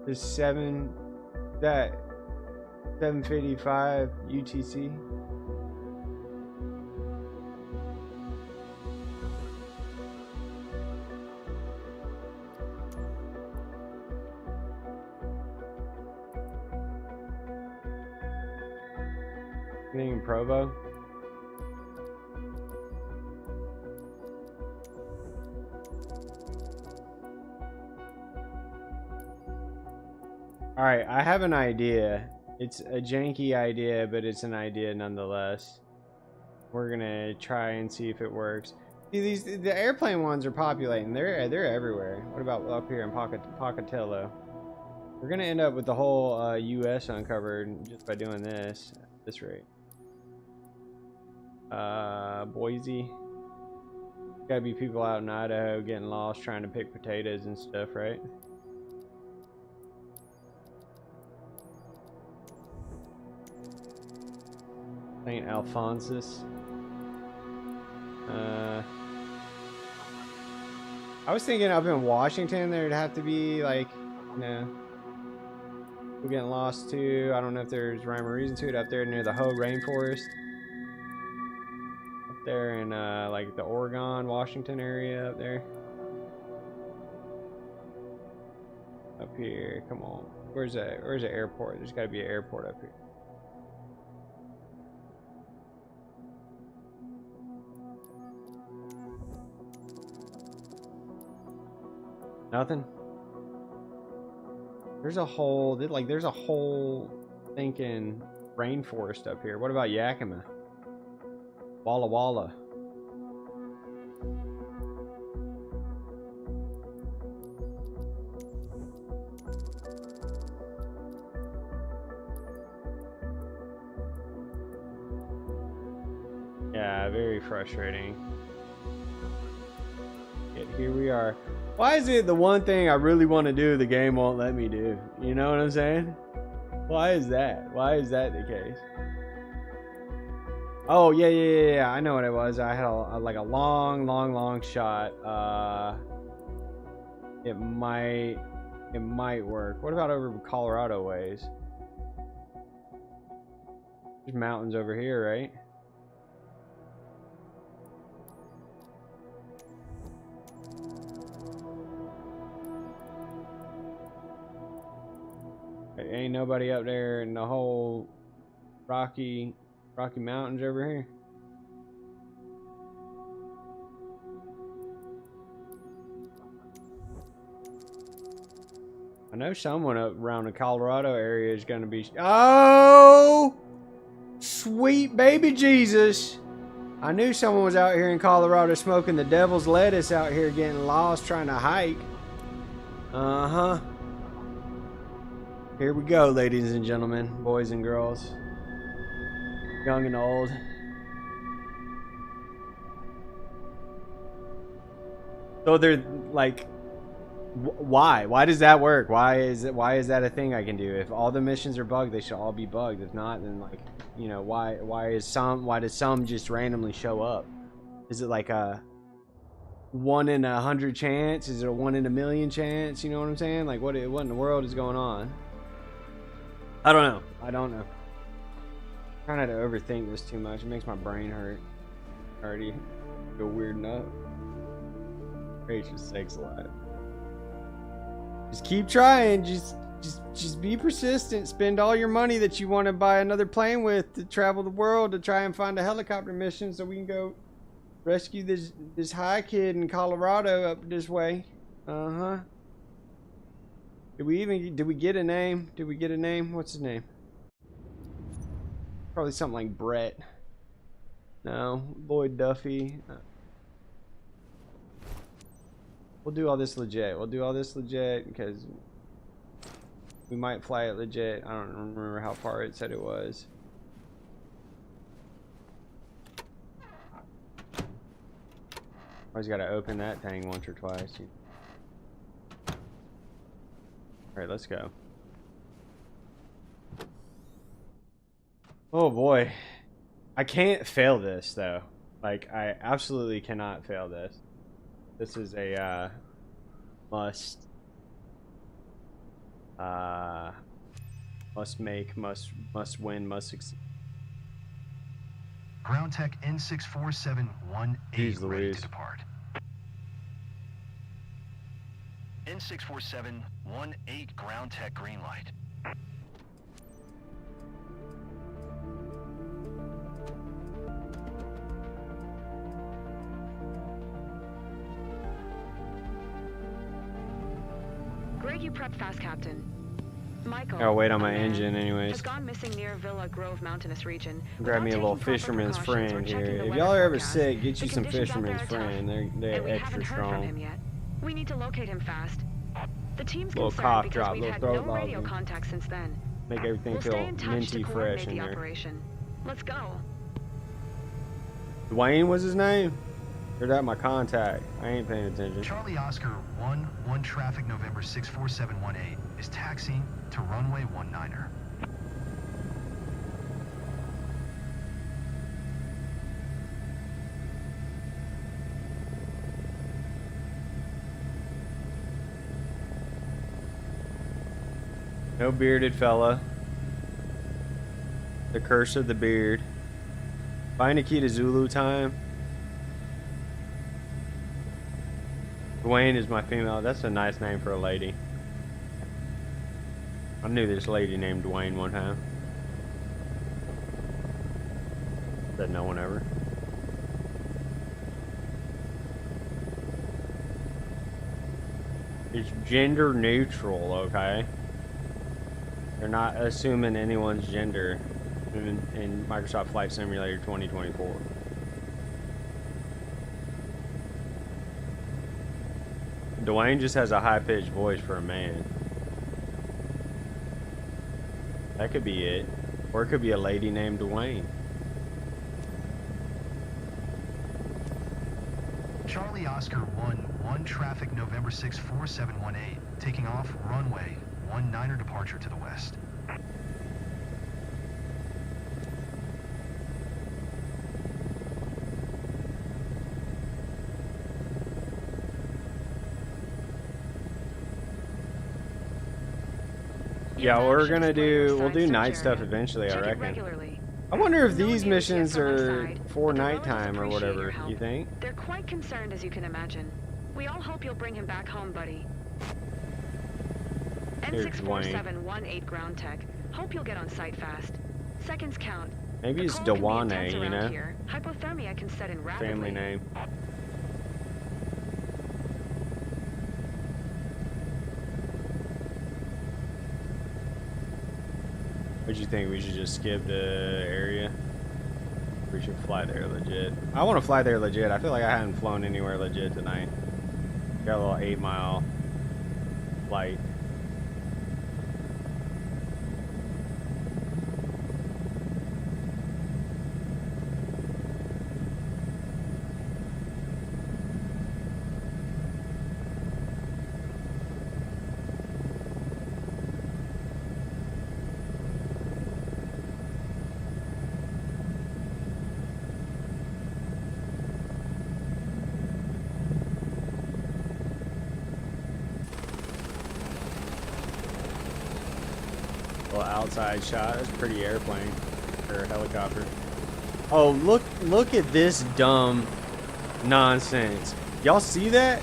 Is 755 UTC? Anything in Provo? Alright, I have an idea. It's a janky idea, but it's an idea nonetheless. We're gonna try and see if it works. See, the airplane ones are populating. They're everywhere. What about up here in Pocatello? We're gonna end up with the whole U.S. uncovered just by doing this at this rate. Boise. Gotta be people out in Idaho getting lost trying to pick potatoes and stuff, right? St. Alphonsus. I was thinking up in Washington there'd have to be like, you know, we're getting lost too. I don't know if there's rhyme or reason to it up there near the Hoh rainforest. Up there in like the Oregon, Washington area up there. Up here, come on. Where's the airport? There's gotta be an airport up here. Nothing. There's a whole thinking rainforest up here. What about Yakima? Walla Walla. Yeah, very frustrating. Yet here we are. Why is it the one thing I really want to do the game won't let me do? You know what I'm saying? Why is that? Why is that the case? Oh, yeah. I know what it was. I had like a long shot. It might work. What about over Colorado ways? There's mountains over here, right? Ain't nobody up there in the whole Rocky Mountains over here. I know someone up around the Colorado area is going to be... Oh! Sweet baby Jesus! I knew someone was out here in Colorado smoking the devil's lettuce out here getting lost trying to hike. Uh-huh. Here we go, ladies and gentlemen, boys and girls. Young and old. So they're like... Why? Why does that work? Why is that a thing I can do? If all the missions are bugged, they should all be bugged. If not, then like, you know, why does some just randomly show up? Is it like a 1 in 100 chance? Is it a 1 in a million chance? You know what I'm saying? Like what in the world is going on? I don't know. I'm trying not to overthink this too much. It makes my brain hurt. Already feel weird enough. Gracious sakes alive. Just keep trying. Just be persistent. Spend all your money that you want to buy another plane with to travel the world to try and find a helicopter mission so we can go rescue this high kid in Colorado up this way. Uh-huh. Did we get a name? Did we get a name? What's his name? Probably something like Brett. No, Lloyd Duffy. We'll do all this legit. We'll do all this legit because we might fly it legit. I don't remember how far it said it was. Always got to open that thing once or twice. Alright, let's go. Oh boy. I can't fail this though. Like, I absolutely cannot fail this. This is a must make, must win, must succeed. Ground Tech N64718 ready to depart. N64718 Ground Tech green light. Great, you prepped fast, Captain. Michael, I'll wait on my engine anyways. has gone missing near Villa Grove Mountainous region. Grab me a little fisherman's friend here. If y'all are ever sick, get you some fisherman's friend. They're extra strong. We need to locate him fast. The team's Little concerned cough because drop, we've little had throat no radio lozenge. contact since then. Make everything We'll feel stay in touch minty to fresh coordinate in the there. operation. Let's go. Dwayne was his name? Or that my contact? I ain't paying attention. Charlie Oscar 1 traffic November 64718 is taxiing to runway 19er. No bearded fella. The curse of the beard. Find Nikita Zulu time. Dwayne is my female. That's a nice name for a lady. I knew this lady named Dwayne one time. Said no one ever. It's gender neutral, okay? They're not assuming anyone's gender in Microsoft Flight Simulator 2024. Dwayne just has a high-pitched voice for a man. That could be it. Or it could be a lady named Dwayne. Charlie Oscar 1 traffic November 64718 taking off runway 19er departure to the west. Yeah, we'll do night stuff eventually, I reckon. I wonder if these missions are for nighttime or whatever, you think? They're quite concerned, as you can imagine. We all hope you'll bring him back home, buddy. N64718 Ground Tech. Hope you'll get on site fast. Seconds count. Maybe it's Dewane, you know? Hypothermia can set in rapidly. Family name. What you think? We should just skip the area? We should fly there legit. I want to fly there legit. I feel like I haven't flown anywhere legit tonight. Got a little 8-mile flight. Outside shot. That's a pretty airplane or helicopter. Oh, look at this dumb nonsense. Y'all see that?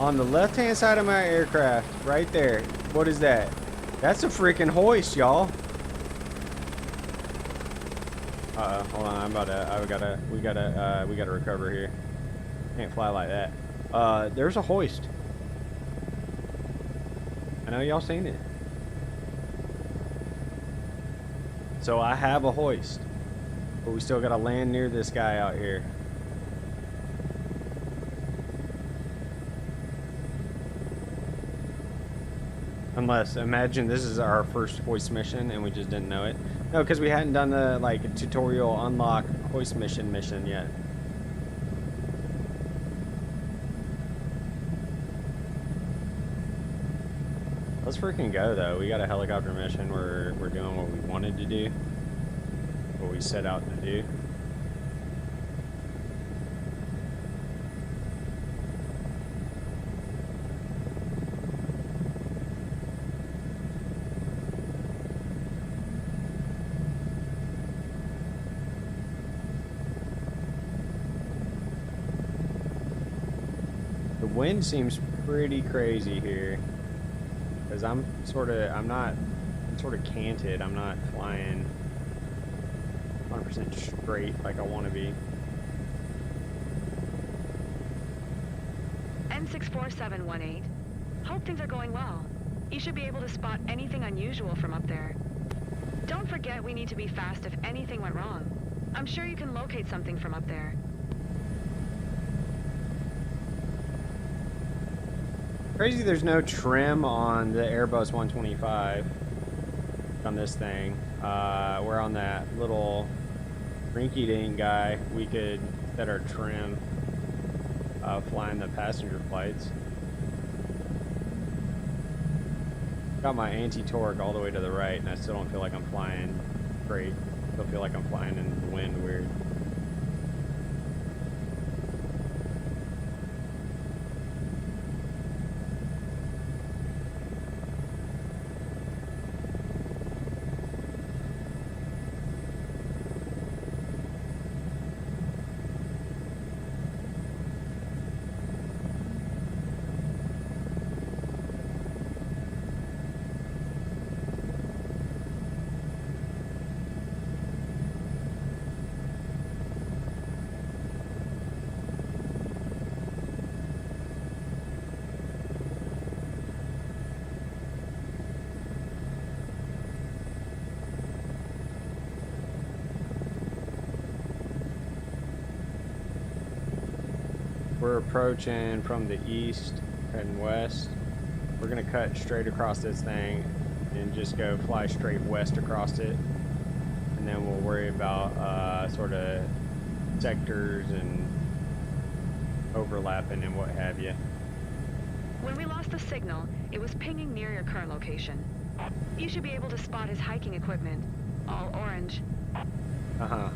On the left-hand side of my aircraft, right there. What is that? That's a freaking hoist, y'all. Hold on. I'm about to. We gotta recover here. Can't fly like that. There's a hoist. I know y'all seen it. So I have a hoist, but we still gotta land near this guy out here. Unless, imagine this is our first hoist mission and we just didn't know it. No, because we hadn't done the tutorial unlock hoist mission yet. Let's freaking go though. We got a helicopter mission where we're doing what we wanted to do. What we set out to do. The wind seems pretty crazy here. Because I'm sort of canted. I'm not flying 100% straight like I want to be. N64718. Hope things are going well. You should be able to spot anything unusual from up there. Don't forget we need to be fast if anything went wrong. I'm sure you can locate something from up there. Crazy there's no trim on the Airbus 125 on this thing. We're on that little rinky-dink guy. We could set our trim flying the passenger flights. Got my anti-torque all the way to the right and I still don't feel like I'm flying straight. Still feel like I'm flying in the wind weird. We're approaching from the east, heading west. We're gonna cut straight across this thing and just go fly straight west across it. And then we'll worry about sort of sectors and overlapping and what have you. When we lost the signal, it was pinging near your current location. You should be able to spot his hiking equipment. All orange. Uh-huh.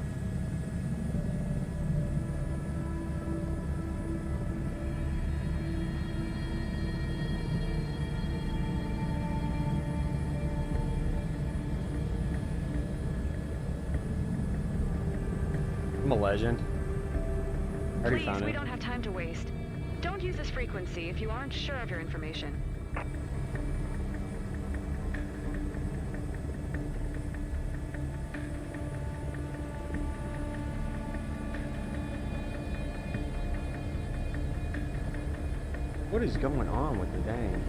I'm a legend. I already Please, found we it. don't have time to waste. Don't use this frequency if you aren't sure of your information. What is going on with the dang?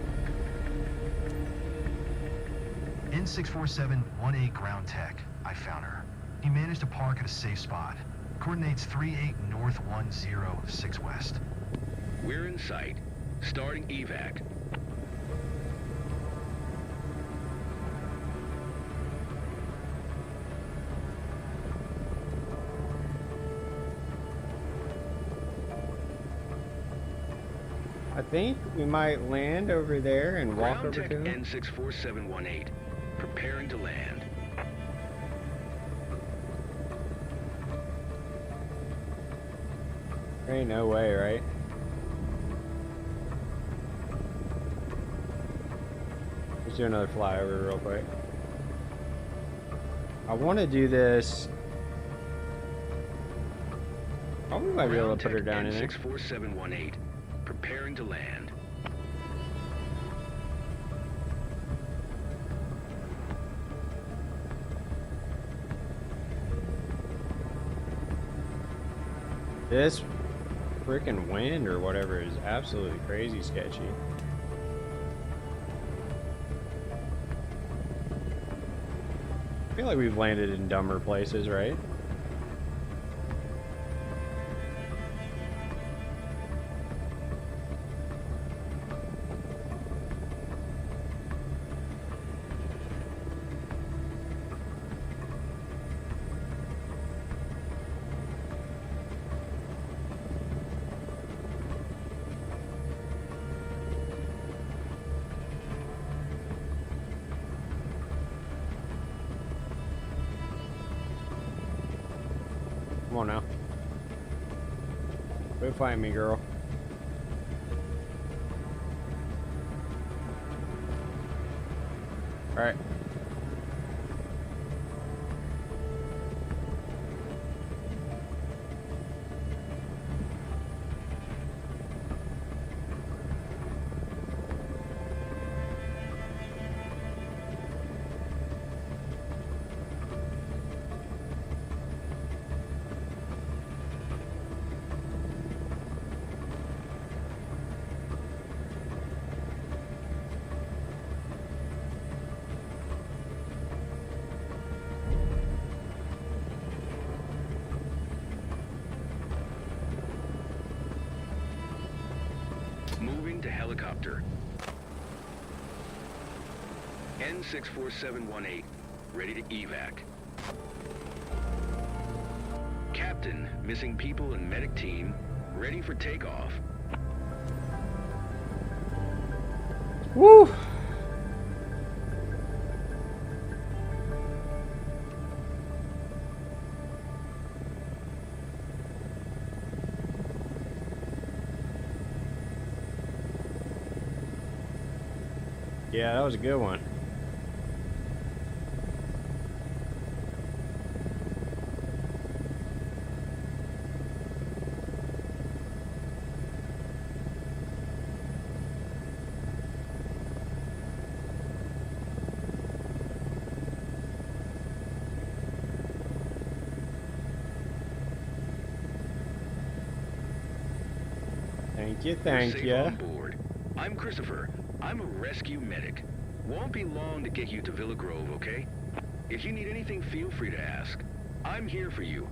N647-18 ground tech. I found her. He managed to park at a safe spot. Coordinates 38 north 106 west. We're in sight. Starting evac. I think we might land over there and walk Ground over tech to them. N64718. Preparing to land. There ain't no way, right? Let's do another flyover real quick. I want to do this. Oh, we might be able to put her down in there. N64718. Preparing to land. This freaking wind or whatever is absolutely crazy sketchy. I feel like we've landed in dumber places, right? Come on now. Go find me, girl. Alright. Moving to helicopter. N64718. Ready to evac. Captain, missing people and medic team. Ready for takeoff. Woo! Yeah, that was a good one. Thank you, We're thank safe you. on board. I'm Christopher. I'm a rescue medic. Won't be long to get you to Villa Grove, okay? If you need anything, feel free to ask. I'm here for you.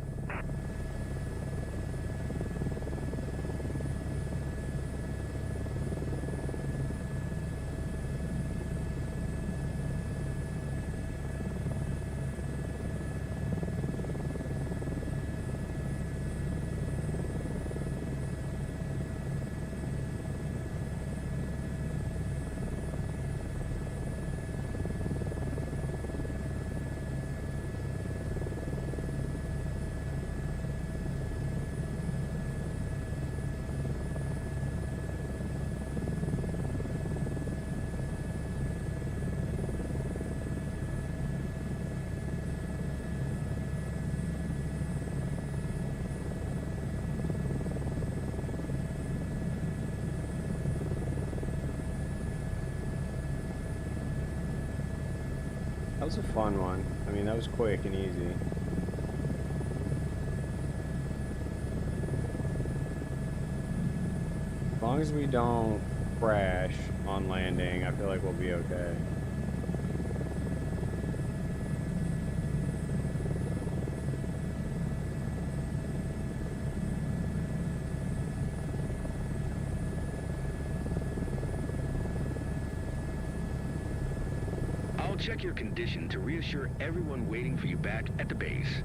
That was a fun one. I mean, that was quick and easy. As long as we don't crash on landing, I feel like we'll be okay. I'll check your condition to reassure everyone waiting for you back at the base.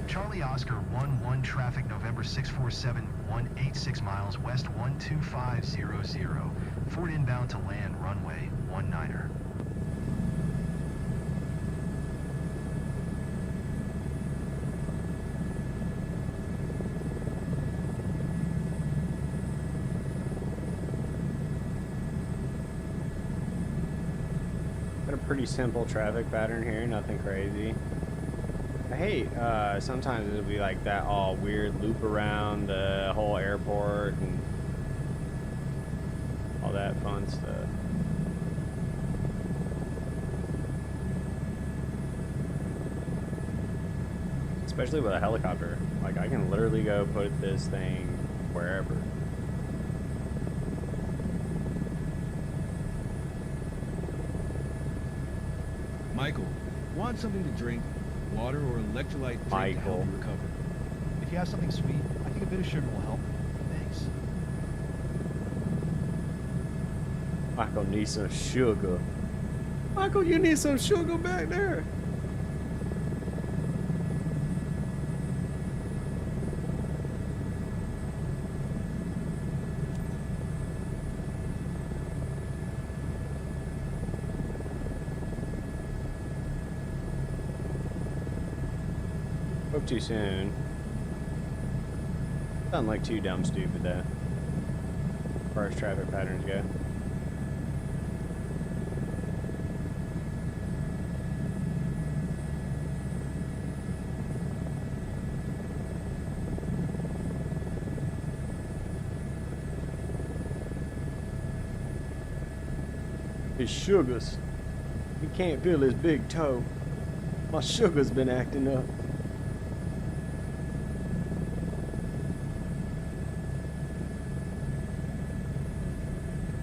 Charlie Oscar 11 traffic November 647, 186 miles west 12500. Ford inbound to land runway 19er. Got a pretty simple traffic pattern here, nothing crazy. I hate sometimes it'll be like that all weird loop around the whole airport and all that fun stuff. Especially with a helicopter. Like I can literally go put this thing wherever. Michael, want something to drink? Water or electrolyte drink to help you recover. If you have something sweet, I think a bit of sugar will help. Thanks. Michael needs some sugar. Michael, you need some sugar back there. Spoke too soon. Doesn't look too dumb stupid though, as far as traffic patterns go. His sugars. He can't feel his big toe. My sugar's been acting up.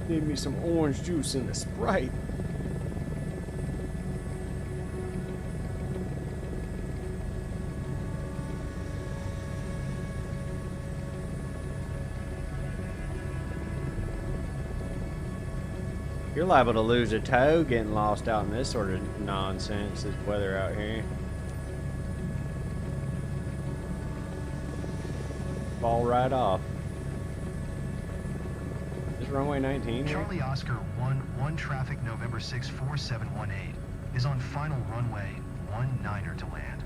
Need me some orange juice and a Sprite. You're liable to lose a toe getting lost out in this sort of nonsense, this weather out here. Fall right off. Is runway 19 here? Charlie Oscar 11 traffic November 6 4718 is on final runway 19er to land.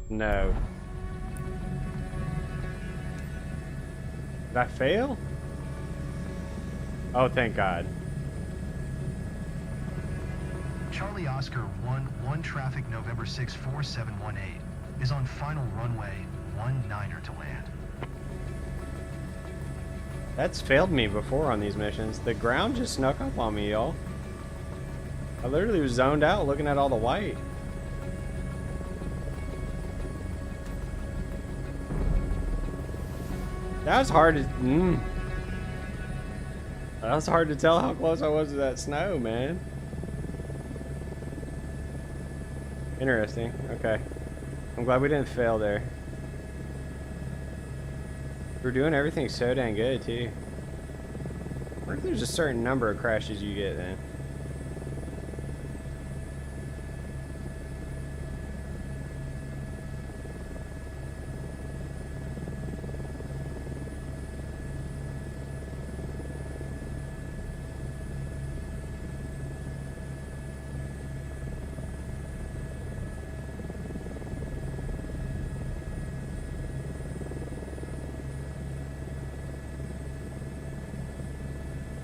No. Did I fail? Oh, thank God. Charlie Oscar 11 traffic November 6 4718 is on final runway 19er to land. That's failed me before on these missions. The ground just snuck up on me, y'all. I literally was zoned out looking at all the white. That was hard to... That was hard to tell how close I was to that snow, man. Interesting. Okay. I'm glad we didn't fail there. We're doing everything so dang good, too. I wonder if there's a certain number of crashes you get, then.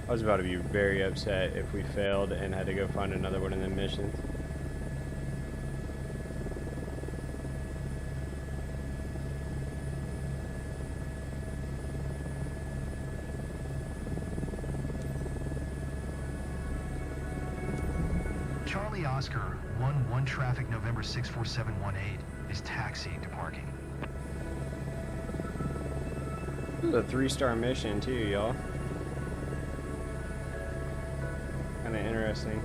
I was about to be very upset if we failed and had to go find another one of the missions. Charlie Oscar 11 traffic November 64718 is taxiing to parking. This is a 3-star mission too, y'all. Kind of interesting.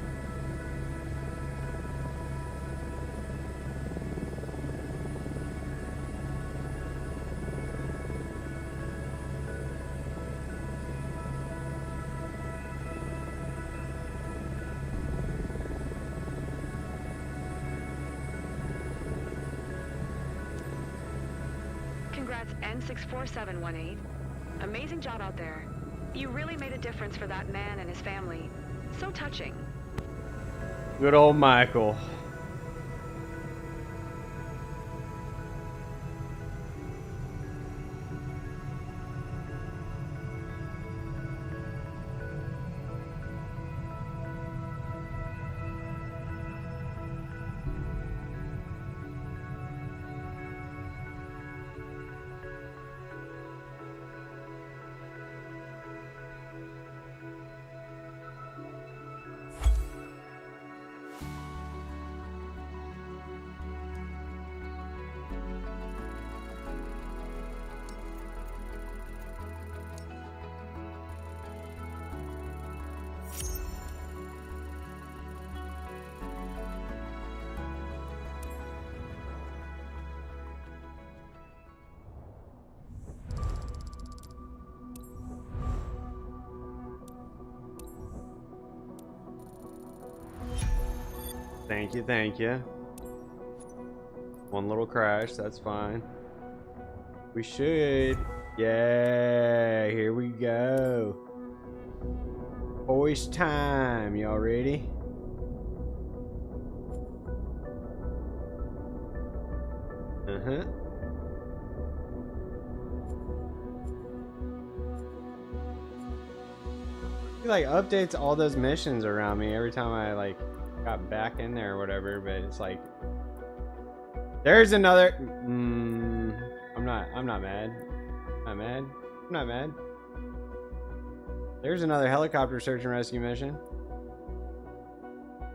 Congrats, N64718. Amazing job out there. You really made a difference for that man and his family. So touching. Good old Michael. Thank you, thank you. One little crash, that's fine. We should. Yeah, here we go. Hoist time, y'all ready? Uh-huh. He like updates all those missions around me every time I like got back in there or whatever, but it's like there's another I'm not mad. I'm not mad. There's another helicopter search and rescue mission.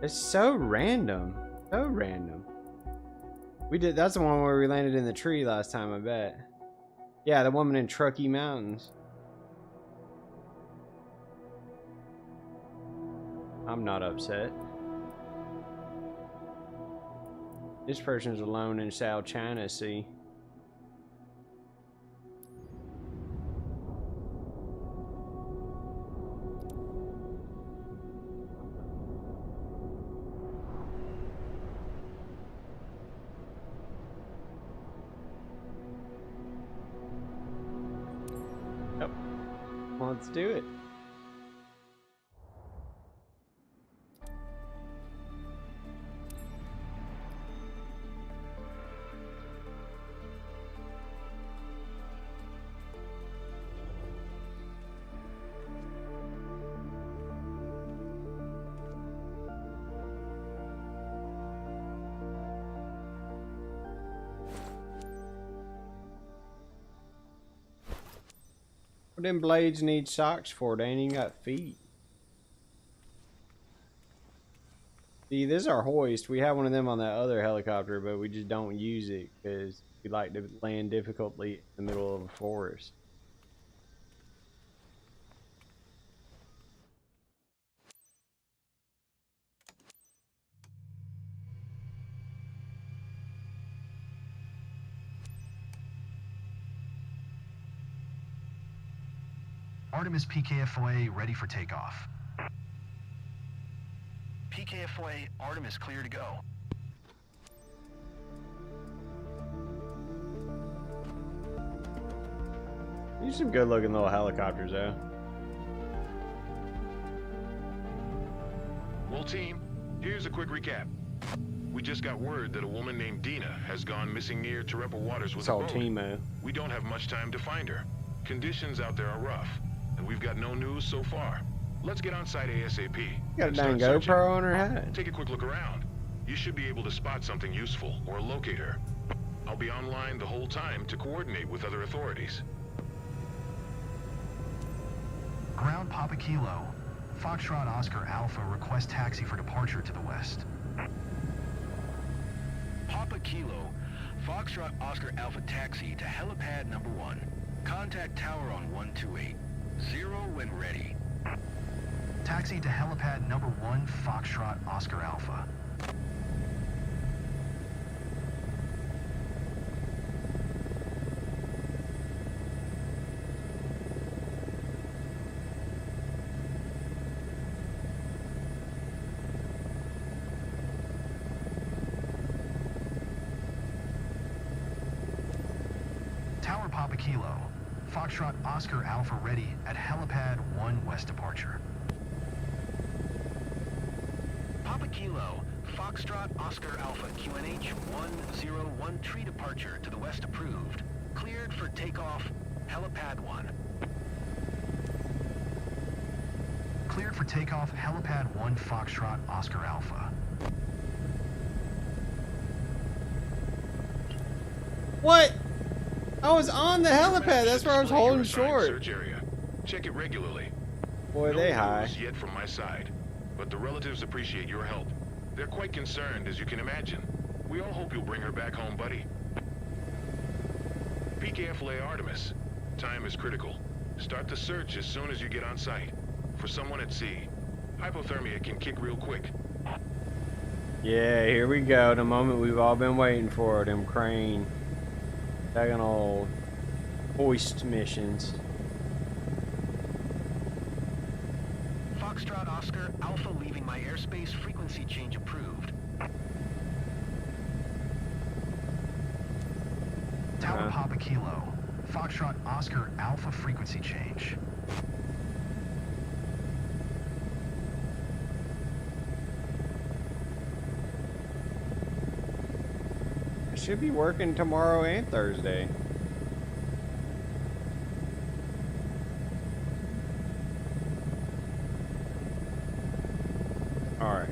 It's so random. So random. That's the one where we landed in the tree last time, I bet. Yeah, the woman in Truckee Mountains. I'm not upset. This person's alone in South China Sea. Yep. Let's do it. What them blades need socks for? They ain't even got feet. See, this is our hoist. We have one of them on that other helicopter, but we just don't use it because we like to land difficultly in the middle of a forest. Artemis PKFOA ready for takeoff. PKFOA Artemis clear to go. These are some good looking little helicopters though. Well, team, here's a quick recap. We just got word that a woman named Dina has gone missing near Terepa Waters with It's a all boat. Timo. We don't have much time to find her. Conditions out there are rough, and we've got no news so far. Let's get on site ASAP. You got a and dang start searching. GoPro on her head. Take a quick look around. You should be able to spot something useful or locate her. I'll be online the whole time to coordinate with other authorities. Ground Papa Kilo. Foxtrot Oscar Alpha, request taxi for departure to the west. Papa Kilo, Foxtrot Oscar Alpha taxi to helipad number 1. Contact tower on 128. 0 when ready. Taxi to helipad number 1, Foxtrot Oscar Alpha. Tower Papa Kilo, Foxtrot Oscar Alpha ready at helipad 1 west departure. Papa Kilo, Foxtrot Oscar Alpha QNH 101 tree departure to the west approved. Cleared for takeoff, helipad 1. Cleared for takeoff, helipad 1, Foxtrot Oscar Alpha. What? I was on the helipad. That's where I was Display your holding assigned short. Search area. Check it regularly. Boy, No they high. news yet from my side, but the relatives appreciate your help. They're quite concerned, as you can imagine. We all hope you'll bring her back home, buddy. PKF Lay Artemis. Time is critical. Start the search as soon as you get on site. For someone at sea, hypothermia can kick real quick. Yeah, here we go. The moment we've all been waiting for. Them crane. Daggone old hoist missions. Foxtrot Oscar Alpha leaving my airspace, frequency change approved. Tower Papa Kilo, Foxtrot Oscar Alpha frequency change. It should be working tomorrow and Thursday. Alright.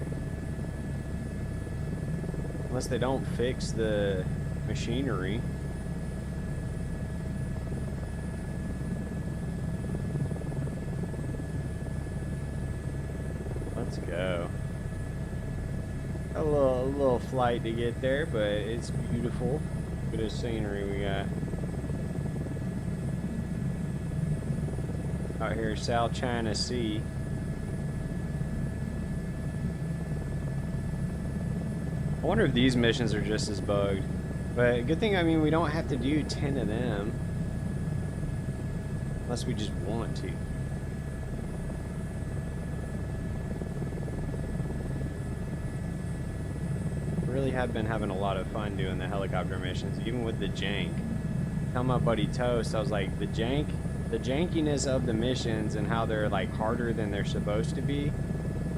Unless they don't fix the machinery. Let's go. A little flight to get there, but it's beautiful. Look at the scenery we got. Out here, South China Sea. I wonder if these missions are just as bugged. But good thing, I mean, we don't have to do 10 of them. Unless we just want to. Really have been having a lot of fun doing the helicopter missions, even with the jank. Tell my buddy Toast, I was like, the jankiness of the missions and how they're like harder than they're supposed to be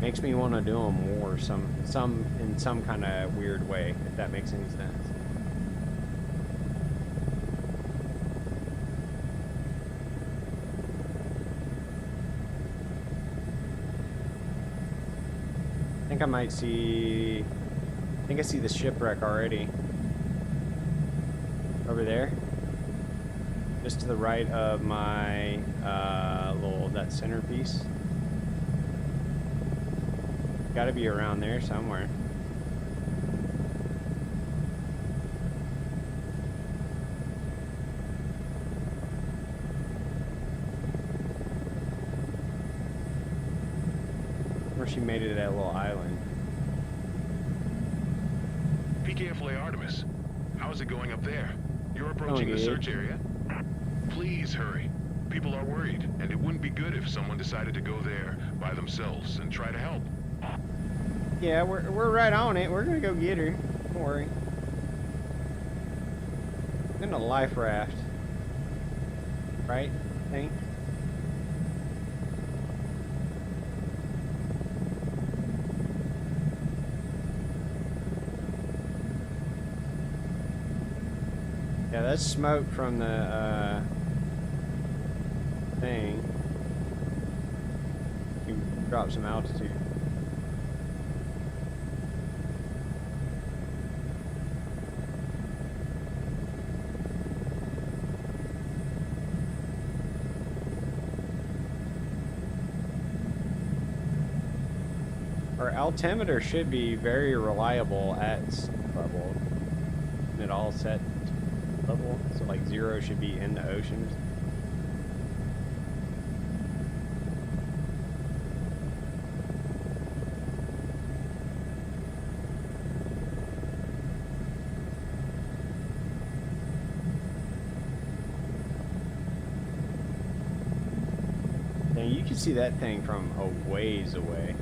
makes me want to do them more, in some kind of weird way, if that makes any sense. I think I might see. I think I see the shipwreck already. Over there. Just to the right of my that centerpiece. Gotta be around there somewhere. Where she made it to that little island. PKF Lay Artemis. How's it going up there? You're approaching the search area? Please hurry. People are worried, and it wouldn't be good if someone decided to go there by themselves and try to help. Yeah, we're right on it. We're gonna go get her. Don't worry. In a life raft. Right? I think. Yeah, that's smoke from the thing. You can drop some altitude. Our altimeter should be very reliable at sea level. It all set level, so like 0 should be in the oceans. And you can see that thing from a ways away.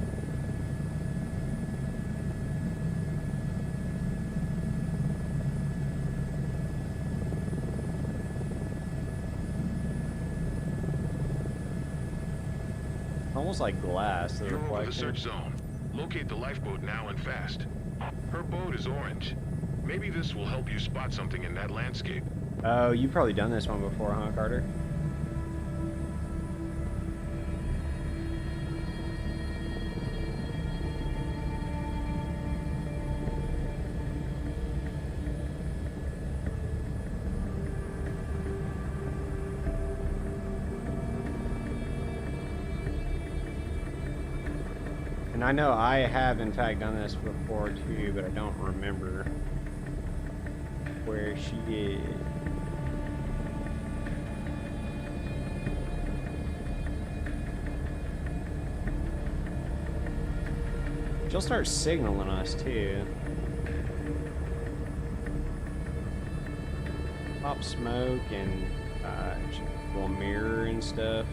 Almost like glass. The You're over the reflection. search zone. Locate the lifeboat now and fast. Her boat is orange. Maybe this will help you spot something in that landscape. Oh, you've probably done this one before, huh, Carter? And I know I have, in fact, done this before too, but I don't remember where she is. She'll start signaling us too. Pop smoke and little mirror and stuff.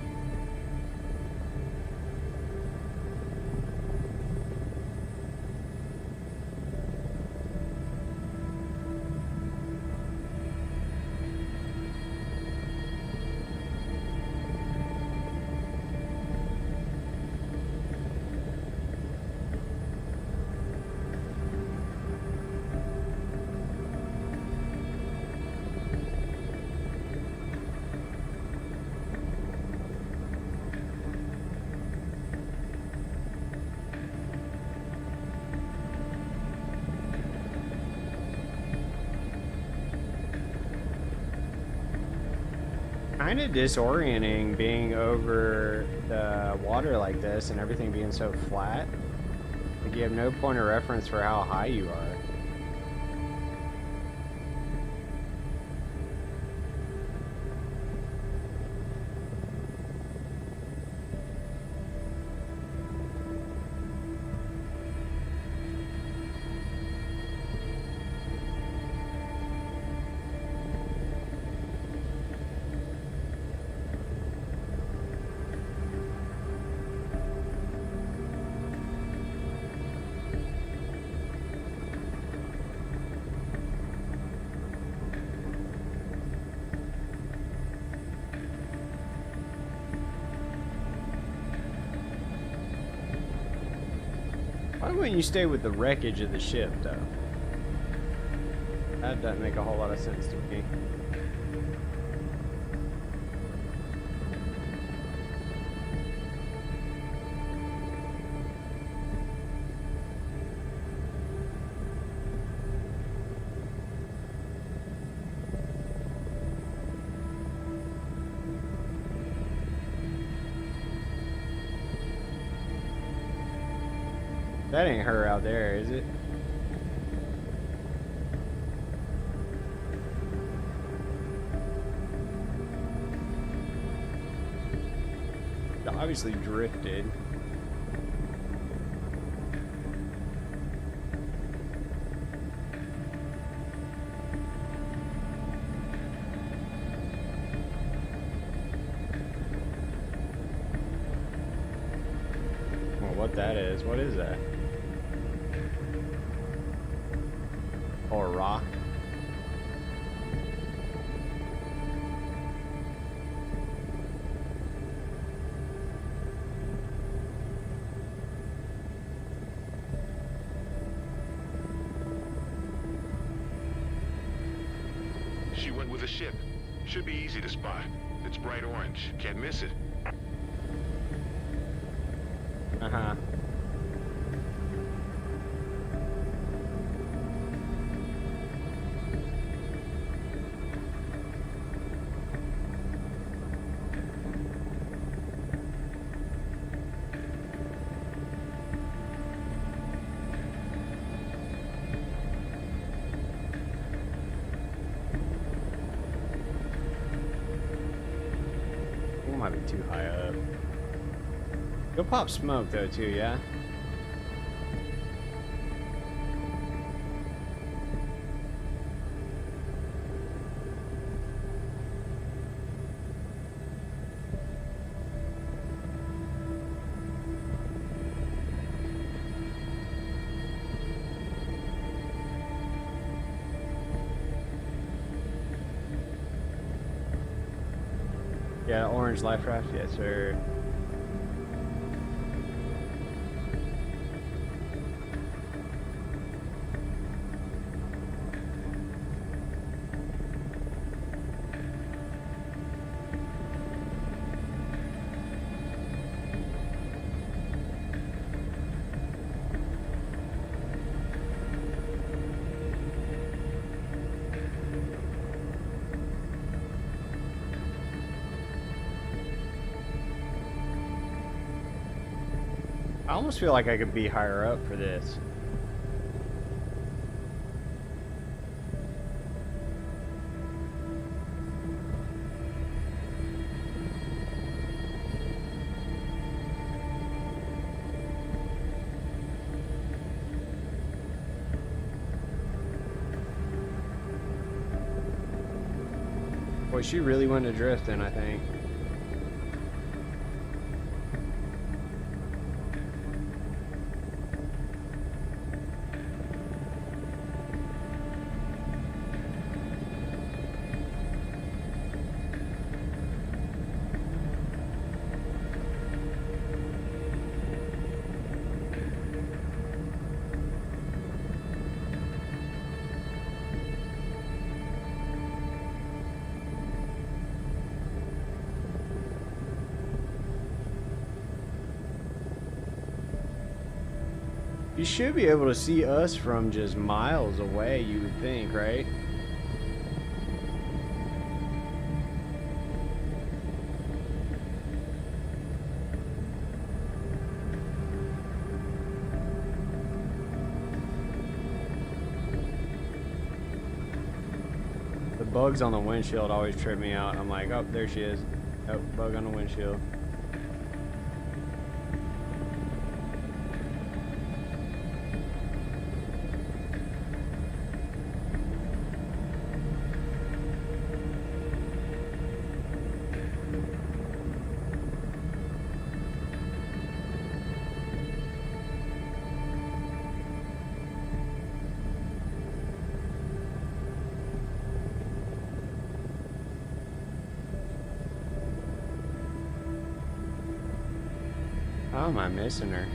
Kind of disorienting being over the water like this and everything being so flat. Like you have no point of reference for how high you are. Why wouldn't you stay with the wreckage of the ship, though? That doesn't make a whole lot of sense to me. That ain't her out there, is it? It obviously drifted. Well, what that is? What is that? Or rock. She went with a ship. Should be easy to spot. It's bright orange. Can't miss it. Uh-huh. It might be too high up. You'll pop smoke though too, yeah? Yeah, orange life raft, yes sir. I almost feel like I could be higher up for this. Boy, she really went to drifting, I think. You should be able to see us from just miles away, you would think, right? The bugs on the windshield always trip me out. I'm like, oh, there she is. Oh, bug on the windshield. How am I missing her?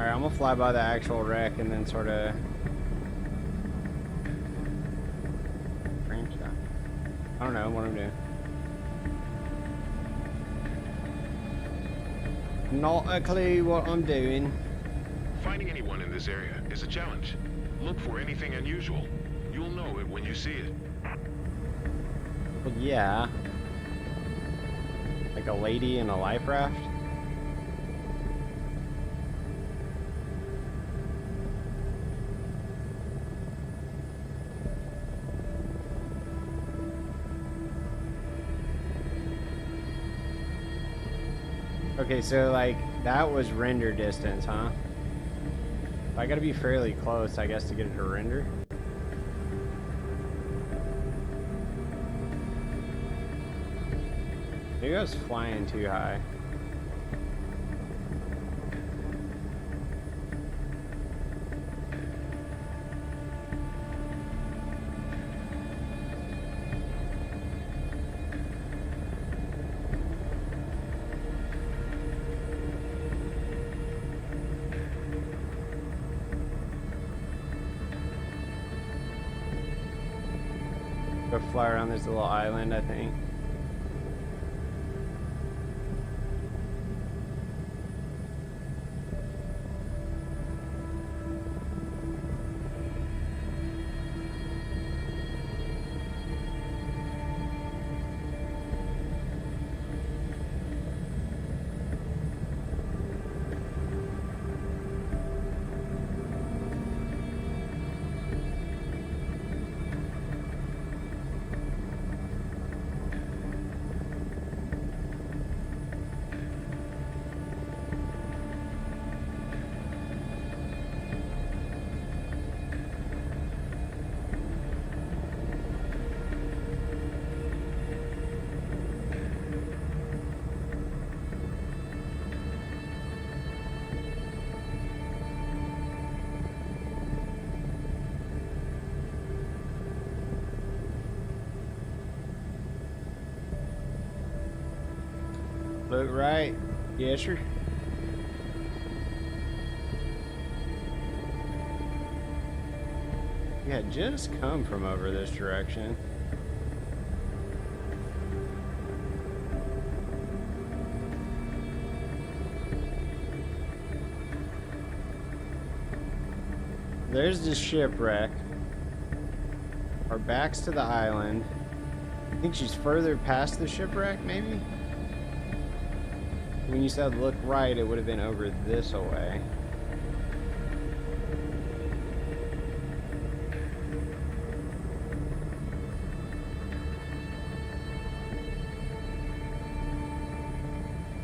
Alright, I'm gonna fly by the actual wreck and then sort of... I don't know what I'm doing. Not a clue what I'm doing. Finding anyone in this area is a challenge. Look for anything unusual. You'll know it when you see it. Well, yeah. Like a lady in a life raft? Okay, so like that was render distance, huh? I gotta be fairly close, I guess, to get it to render. Maybe I was flying too high. Go fly around this little island, I think. Look right. Yes, sir. We had just come from over this direction. There's the shipwreck. Our back's to the island. I think she's further past the shipwreck, maybe? When you said look right, it would have been over this way.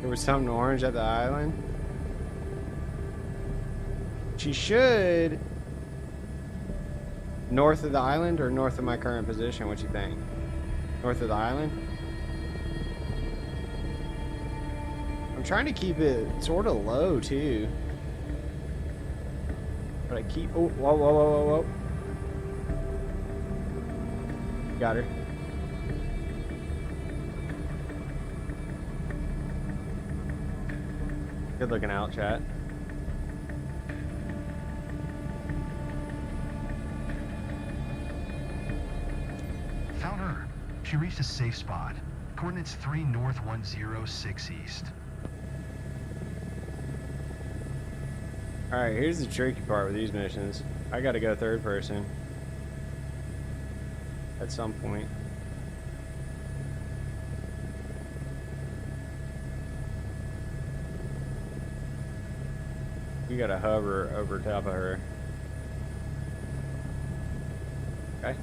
There was something orange at the island. She should... North of the island or north of my current position? What you think? North of the island? I'm trying to keep it sort of low too. But I keep... Oh, whoa, whoa, whoa, whoa, whoa. Got her. Good looking out, chat. Found her. She reached a safe spot. Coordinates 3 north 106 east. Alright, here's the tricky part with these missions. I gotta go third person. At some point. You gotta hover over top of her. Okay.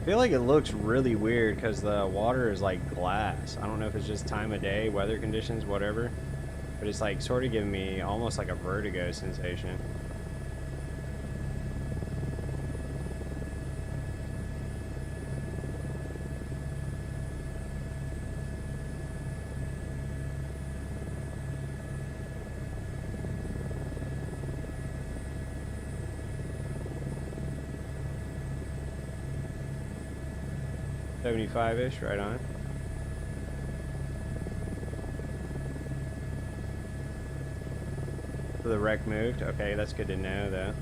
I feel like it looks really weird because the water is like glass. I don't know if it's just time of day, weather conditions, whatever. But it's like sort of giving me almost like a vertigo sensation. .75-ish, right on. So the wreck moved. Okay, that's good to know, though.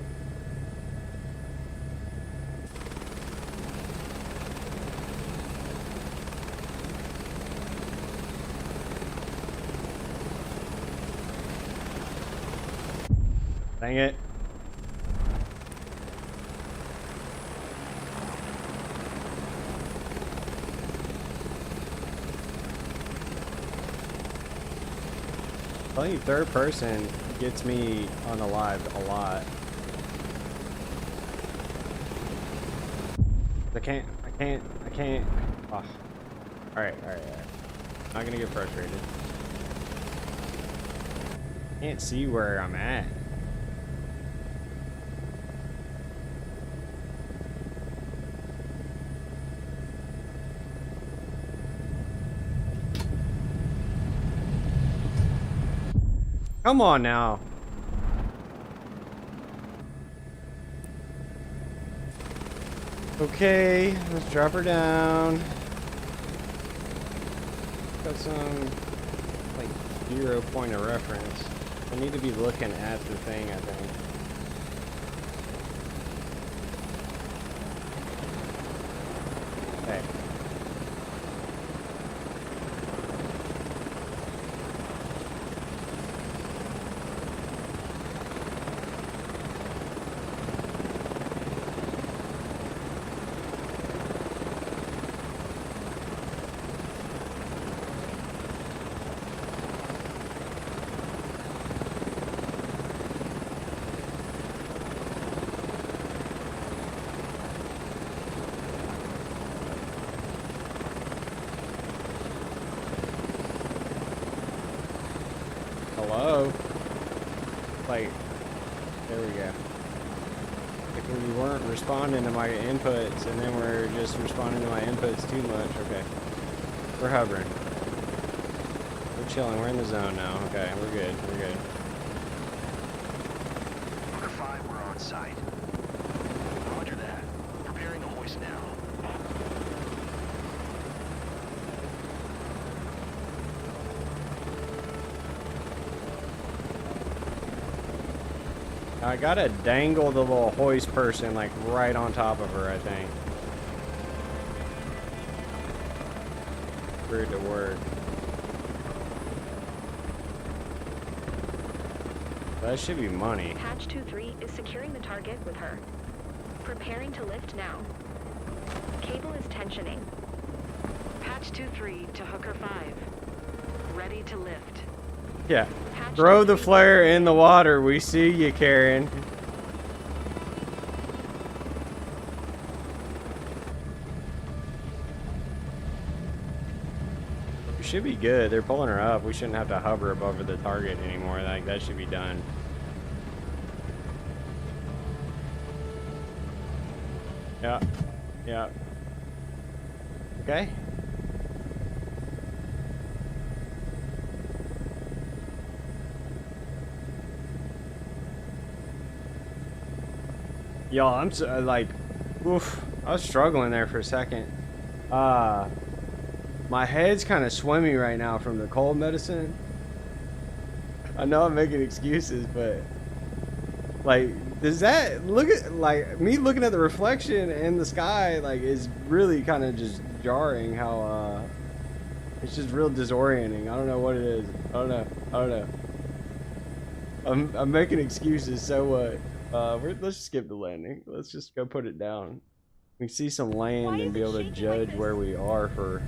Dang it. Playing third person gets me unalived a lot. I I can't. Oh. Alright. Not gonna get frustrated. Can't see where I'm at. Come on now. Okay, let's drop her down. Got some, like, 0 point of reference. I need to be looking at the thing, I think. Hey. Hello? Like, there we go. Like when you weren't responding to my inputs and then we're just responding to my inputs too much. Okay. We're hovering. We're chilling. We're in the zone now. Okay, we're good. We're good. Hooker 5, we're on site. Roger that. Preparing to hoist now. I gotta dangle the little hoist person like right on top of her, I think. For it to work. That should be money. Patch 2-3 is securing the target with her. Preparing to lift now. Cable is tensioning. Patch 2-3 to Hooker 5. Ready to lift. Yeah. Patch Throw the 2-3 flare in the water. We see you, Karen. We should be good. They're pulling her up. We shouldn't have to hover above the target anymore. Like, that should be done. Yeah. Yeah. Okay. Yo, I'm so, like, oof. I was struggling there for a second. My head's kind of swimmy right now from the cold medicine. I know I'm making excuses, but like, does that look at like me looking at the reflection in the sky? Like, is really kind of just jarring. How it's just real disorienting. I don't know what it is. I don't know. I'm making excuses. So what? Let's skip the landing. Let's just go put it down. We can see some land and be able to judge where we are for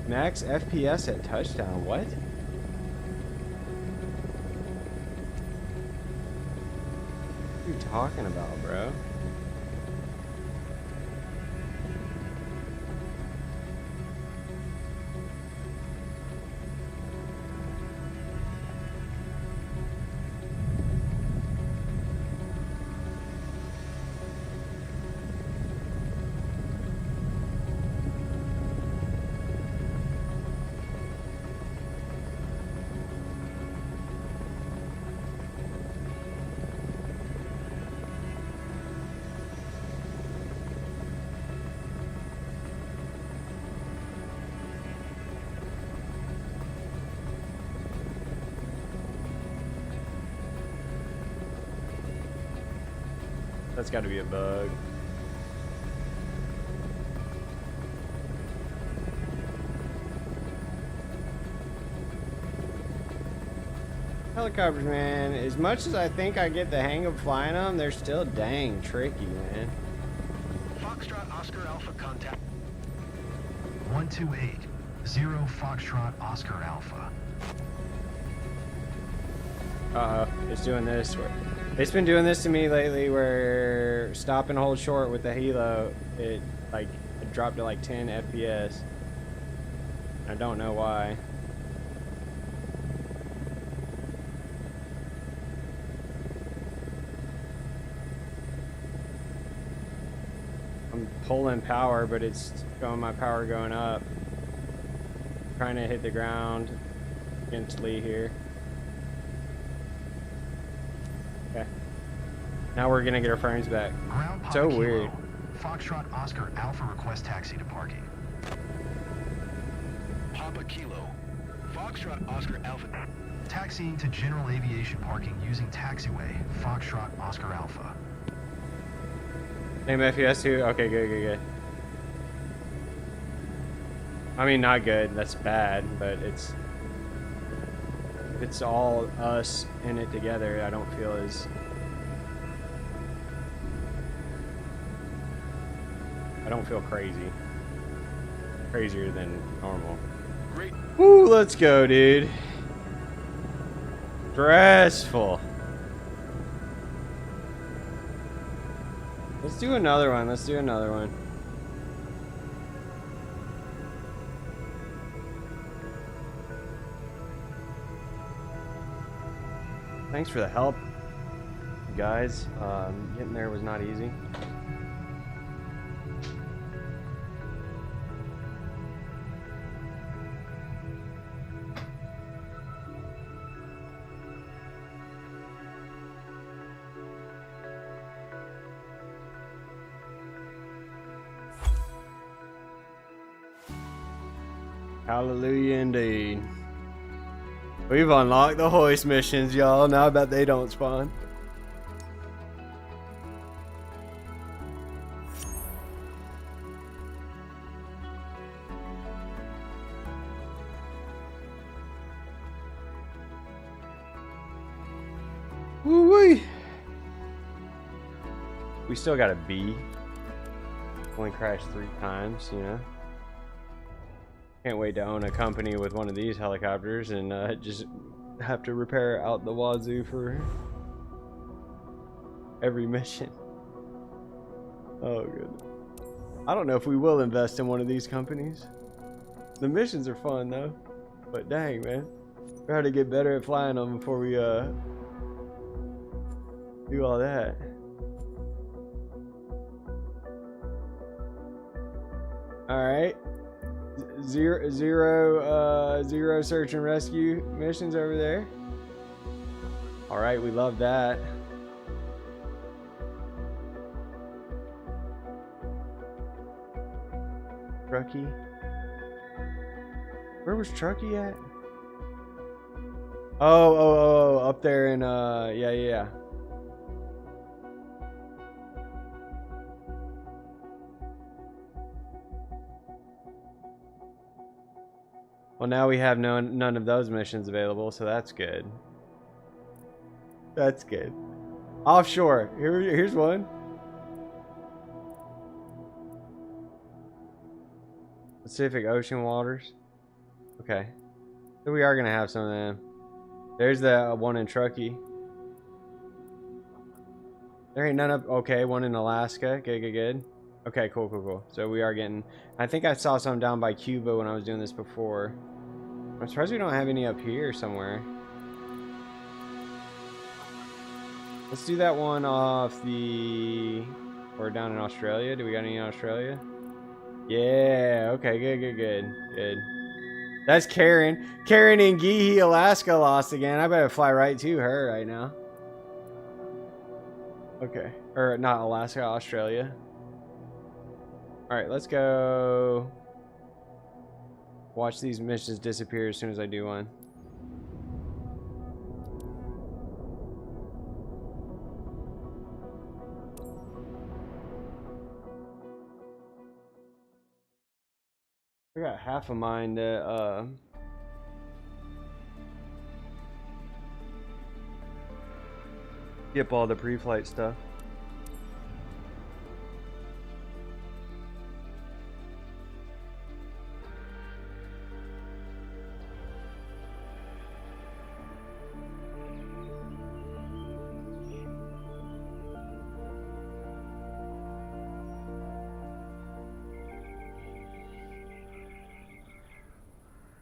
max FPS at touchdown. What? What are you talking about, bro? That's got to be a bug. Helicopters, man. As much as I think I get the hang of flying them, they're still dang tricky, man. Foxtrot Oscar Alpha contact. 128. 0 Foxtrot Oscar Alpha. Uh-oh. It's doing this. It's been doing this to me lately where stop and hold short with the helo, it dropped to like 10 FPS. I don't know why. I'm pulling power, but it's going, my power going up. Trying to hit the ground against Lee here. Okay. Now we're gonna get our frames back. Ground Papa So Kilo. weird. Foxtrot Oscar Alpha request taxi to parking. Papa Kilo. Foxtrot Oscar Alpha. Taxiing to general aviation parking using taxiway. Foxtrot Oscar Alpha. Same FPS too? Okay, good. I mean, not good. That's bad, but it's all us in it together. I don't feel as... I don't feel crazy. Crazier than normal. Great. Woo, let's go, dude. Stressful. Let's do another one. Thanks for the help, you guys. Getting there was not easy. Hallelujah indeed. We've unlocked the hoist missions, y'all. Now I bet they don't spawn. Woo-wee. We still got a B. Only crashed 3 times, you know. Can't wait to own a company with one of these helicopters and just have to repair out the wazoo for every mission. Oh, good. I don't know if we will invest in one of these companies. The missions are fun though, but dang, man, we got to get better at flying them before we do all that. All right. Zero search and rescue missions over there. All right, we love that. Truckee. Where was Truckee at? Oh, up there in yeah. Well, now we have none of those missions available, so that's good. That's good. Offshore. Here's one. Pacific Ocean waters. Okay. So we are gonna have some of them. There's the one in Truckee. There ain't none of... Okay, one in Alaska. Good. Okay, cool. So we are getting... I think I saw some down by Cuba when I was doing this before. I'm surprised we don't have any up here somewhere. Let's do that one off the... Or down in Australia. Do we got any in Australia? Yeah, okay, good. That's Karen. Karen in Geehee, Alaska lost again. I better fly right to her right now. Okay. Or not Alaska, Australia. Alright, let's go watch these missions disappear as soon as I do one. I got half a mind to skip all the pre-flight stuff.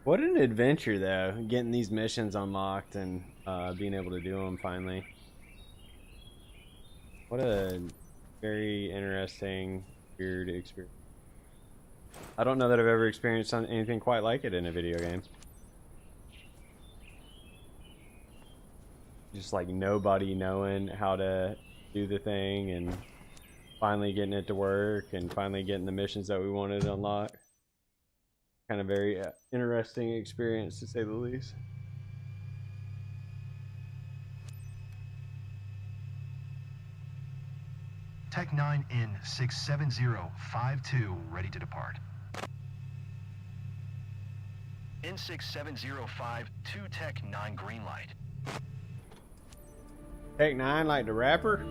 What an adventure, though, getting these missions unlocked and being able to do them finally. What a very interesting, weird experience. I don't know that I've ever experienced anything quite like it in a video game. Just like nobody knowing how to do the thing and finally getting it to work and finally getting the missions that we wanted to unlock. Kind of very interesting experience, to say the least. Tech 9 in 67052, ready to depart. In 67052, Tech 9, green light. Tech 9 like the rapper?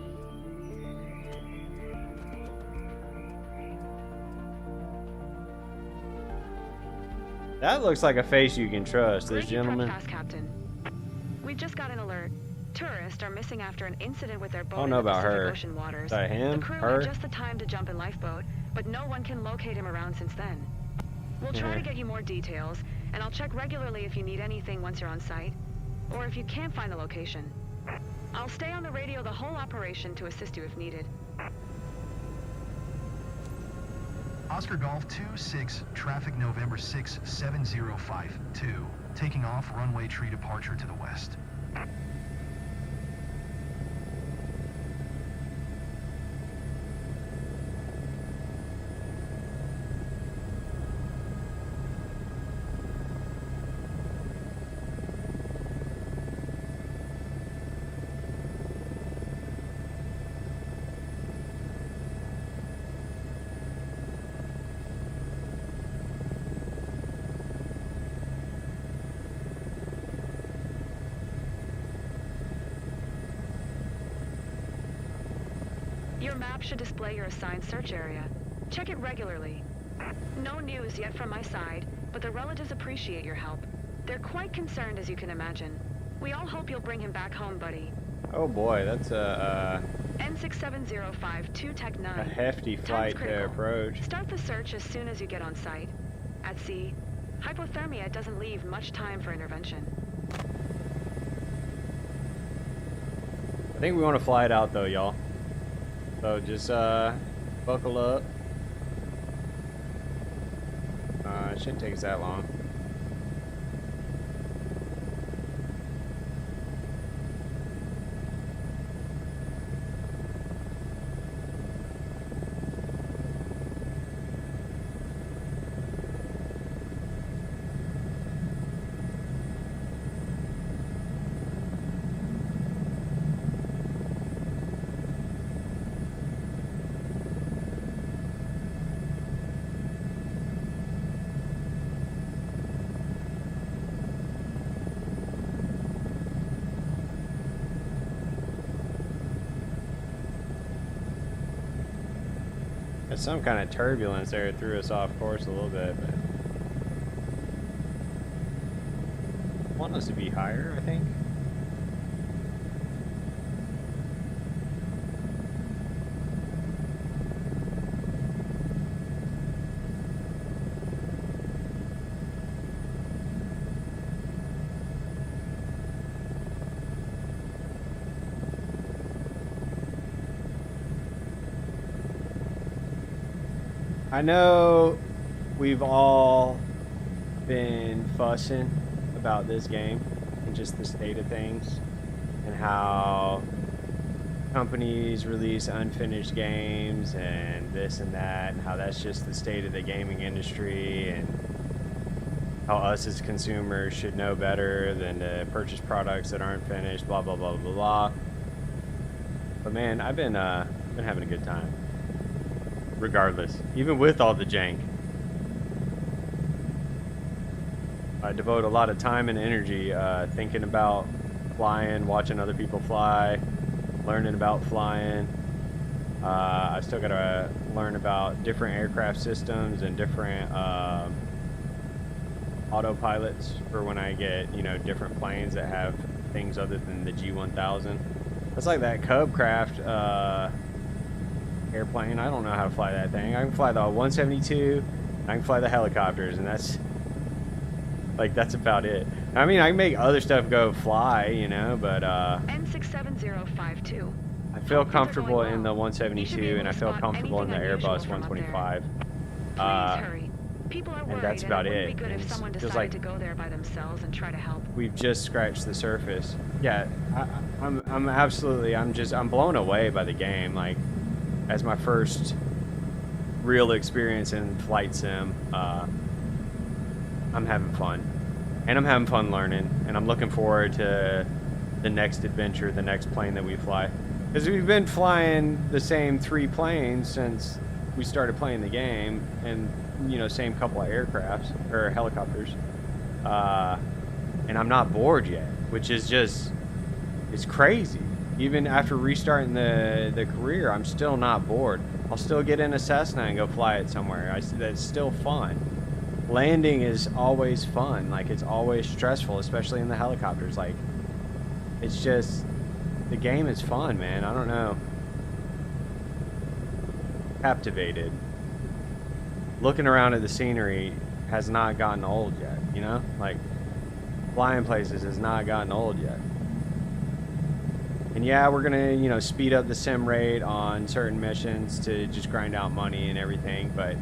That looks like a face you can trust, this gentleman. Fast, Captain. We just got an alert. Tourists are missing after an incident with their boat. I don't know in the about Pacific her. Ocean waters. Is that him? The crew Her? had just the time to jump in lifeboat, but no one can locate him around since then. We'll try to get you more details, and I'll check regularly if you need anything once you're on site, or if you can't find the location. I'll stay on the radio the whole operation to assist you if needed. Oscar Golf 26, traffic November 6, 7052. Taking off, runway tree departure to the west. Your map should display your assigned search area. Check it regularly. No news yet from my side, but the relatives appreciate your help. They're quite concerned, as you can imagine. We all hope you'll bring him back home, buddy. Oh boy, that's a N67052 Tech 9. a hefty flight to approach. Start the search as soon as you get on site. At sea, hypothermia doesn't leave much time for intervention. I think we want to fly it out though, y'all. So just buckle up. It shouldn't take us that long. There's some kind of turbulence there. It threw us off course a little bit, but I want us to be higher, I think. I know we've all been fussing about this game and just the state of things and how companies release unfinished games and this and that, and how that's just the state of the gaming industry, and how us as consumers should know better than to purchase products that aren't finished, blah blah blah blah blah. But man, I've been having a good time. Regardless, even with all the jank. I devote a lot of time and energy thinking about flying, watching other people fly, learning about flying. I still got to learn about different aircraft systems and different autopilots for when I get, you know, different planes that have things other than the G1000. That's like that Cubcraft airplane. I don't know how to fly that thing. I can fly the 172, I can fly the helicopters, and that's Like, that's about it. I mean, I can make other stuff go fly, you know, but N67052. I feel comfortable in the 172, and I feel comfortable in the Airbus 125. Please hurry. People are and worried, that's about and it it. would be good And if it's someone just decided like to go there by themselves and try to help. we've just scratched the surface. Yeah, I'm absolutely, I'm blown away by the game. Like, as my first real experience in flight sim, I'm having fun, and I'm having fun learning, and I'm looking forward to the next adventure, the next plane that we fly, because we've been flying the same 3 planes since we started playing the game, and you know, same couple of aircrafts or helicopters, and I'm not bored yet, which is just, it's crazy. Even after restarting the career, I'm still not bored. I'll still get in a Cessna and go fly it somewhere. That's still fun. Landing is always fun. Like, it's always stressful, especially in the helicopters. Like, it's just, the game is fun, man. I don't know. Captivated. Looking around at the scenery has not gotten old yet, you know? Like, flying places has not gotten old yet. And yeah, we're gonna, you know, speed up the sim rate on certain missions to just grind out money and everything, but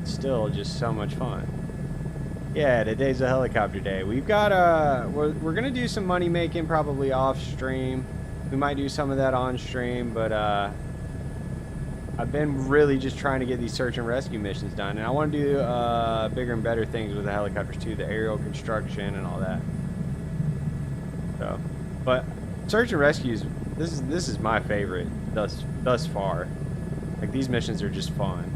it's still just so much fun. Yeah, today's a helicopter day. We've got we're gonna do some money making probably off stream. We might do some of that on stream, but I've been really just trying to get these search and rescue missions done, and I want to do bigger and better things with the helicopters too, the aerial construction and all that. So, but search and rescues, this is my favorite thus far. Like, these missions are just fun,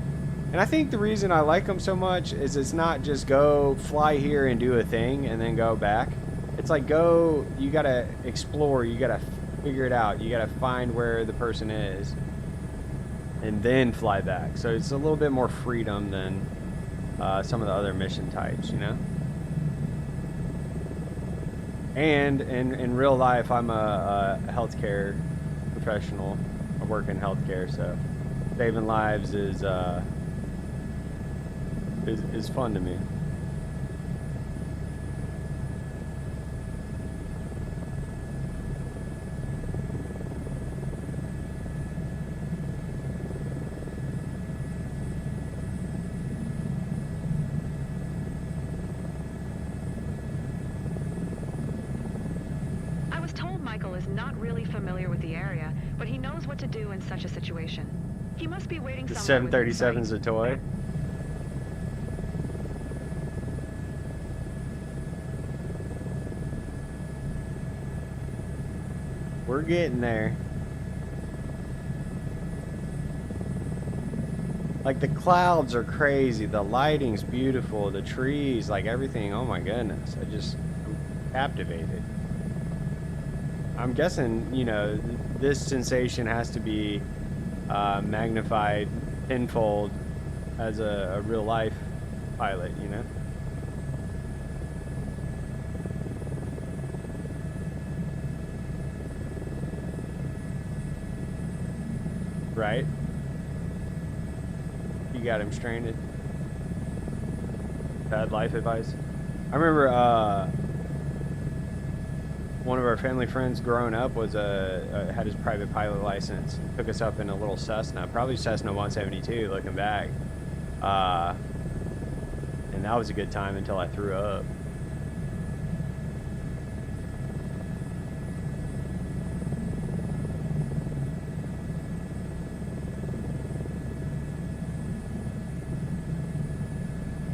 and I think the reason I like them so much is it's not just go fly here and do a thing and then go back. It's like, go, you gotta explore, you gotta figure it out, you gotta find where the person is, and then fly back. So it's a little bit more freedom than some of the other mission types, you know? And in real life, I'm a healthcare professional. I work in healthcare, so saving lives is fun to me. Michael is not really familiar with the area, but he knows what to do in such a situation. He must be waiting The somewhere within 737's sight. a toy. We're getting there. Like, the clouds are crazy, the lighting's beautiful, the trees, like everything. Oh my goodness, I'm captivated. I'm guessing, you know, this sensation has to be magnified tenfold as a real life pilot, you know? Right? You got him stranded. Bad life advice. I remember one of our family friends growing up was had his private pilot license. Took us up in a little Cessna, probably Cessna 172 looking back. And that was a good time until I threw up.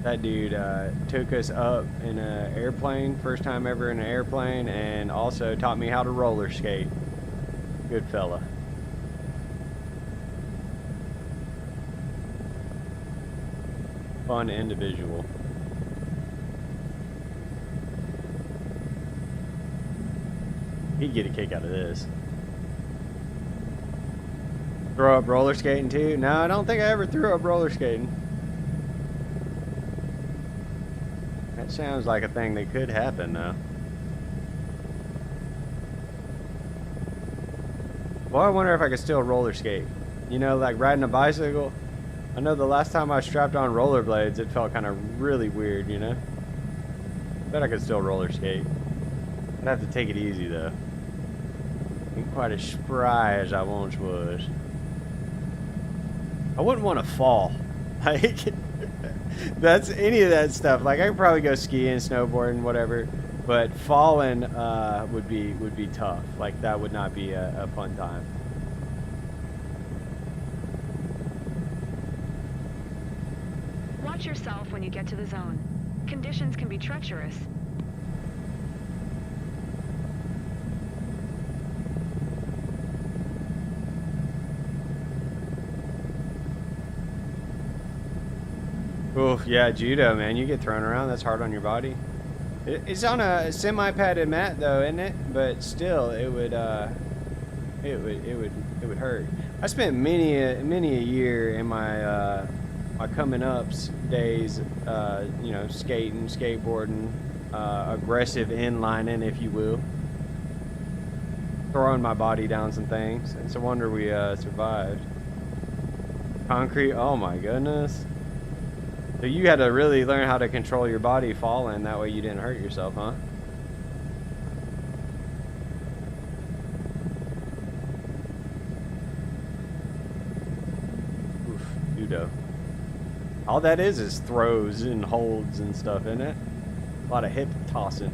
That dude took us up in an airplane, first time ever in an airplane, and also taught me how to roller skate. Good fella. Fun individual. He'd get a kick out of this. Throw up roller skating too? No, I don't think I ever threw up roller skating. That sounds like a thing that could happen, though. Well, I wonder if I could still roller skate. You know, like riding a bicycle. I know the last time I strapped on rollerblades, it felt kind of really weird, you know? Bet I could still roller skate. I'd have to take it easy though. Ain't quite as spry as I once was. I wouldn't want to fall. Like, that's any of that stuff. Like, I could probably go skiing, snowboarding, whatever. But falling would be tough. Like, that would not be a fun time. Watch yourself when you get to the zone. Conditions can be treacherous. Oof, yeah, judo, man. You get thrown around. That's hard on your body. It's on a semi-padded mat, though, isn't it? But still, it would hurt. I spent many a year in my my coming ups days, you know, skating, skateboarding, aggressive inlining, if you will, throwing my body down some things. It's a wonder we survived. Concrete. Oh my goodness. So you had to really learn how to control your body falling, that way you didn't hurt yourself, huh? Oof, judo. All that is throws and holds and stuff, isn't it? A lot of hip tossing.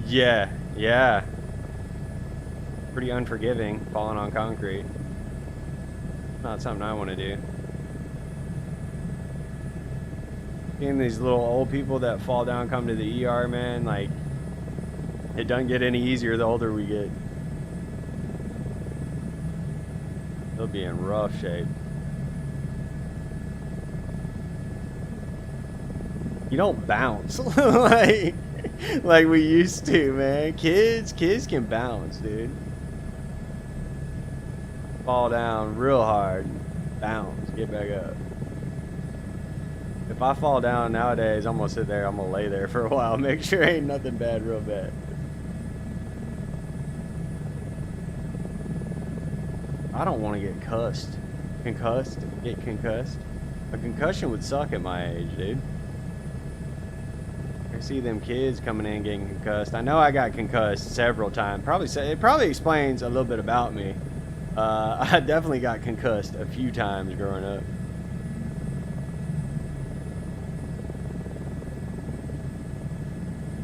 Yeah, yeah. Pretty unforgiving, falling on concrete. Not something I want to do. Seeing these little old people that fall down, come to the ER, man, like, it doesn't get any easier the older we get. They'll be in rough shape. You don't bounce like we used to, man. Kids can bounce, dude. Fall down real hard, bounce, get back up. If I fall down nowadays, I'm gonna sit there, I'm gonna lay there for a while, make sure ain't nothing bad real bad. I don't want to get get concussed. A concussion would suck at my age, dude. I see them kids coming in getting concussed. I know I got concussed several times. It probably explains a little bit about me. I definitely got concussed a few times growing up.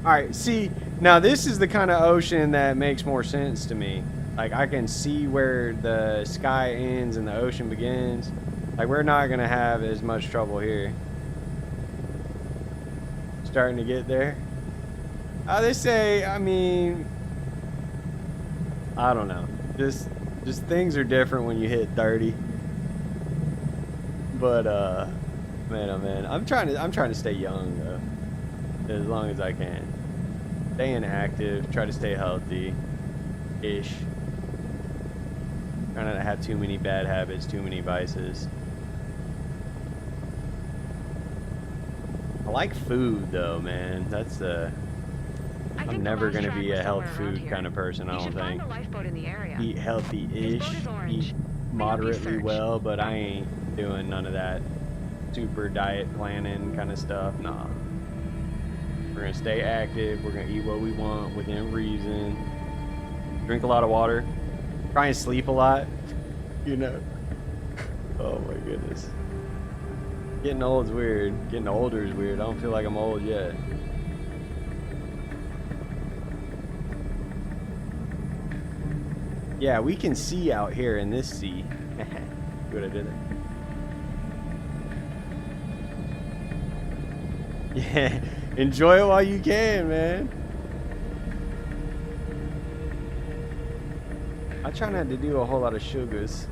Alright, see, now this is the kind of ocean that makes more sense to me. Like, I can see where the sky ends and the ocean begins. Like, we're not going to have as much trouble here. Starting to get there. They say, I mean, I don't know. Just things are different when you hit 30. But man, oh man, I'm trying to stay young though, as long as I can. Staying active, try to stay healthy, ish. Trying not to have too many bad habits, too many vices. I like food though, man. That's the. I'm never going to be a health food kind of person, I don't think. Eat healthy-ish, eat moderately well, but I ain't doing none of that super diet planning kind of stuff. Nah. We're going to stay active. We're going to eat what we want within reason. Drink a lot of water. Try and sleep a lot, you know. Oh my goodness. Getting old is weird. Getting older is weird. I don't feel like I'm old yet. Yeah, we can see out here in this sea. See what I did there? Yeah, enjoy it while you can, man. I try not to do a whole lot of sugars.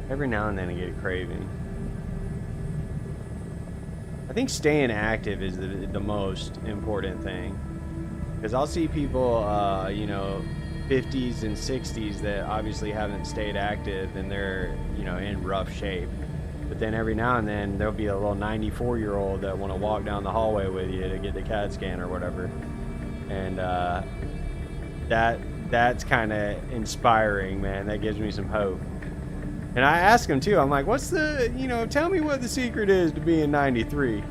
Every now and then I get a craving. I think staying active is the most important thing. Because I'll see people, you know, 50s and 60s that obviously haven't stayed active and they're, you know, in rough shape. But then every now and then there'll be a little 94-year-old that want to walk down the hallway with you to get the CAT scan or whatever. And that's kind of inspiring, man. That gives me some hope. And I ask him too. I'm like, what's the, you know, tell me what the secret is to being 93.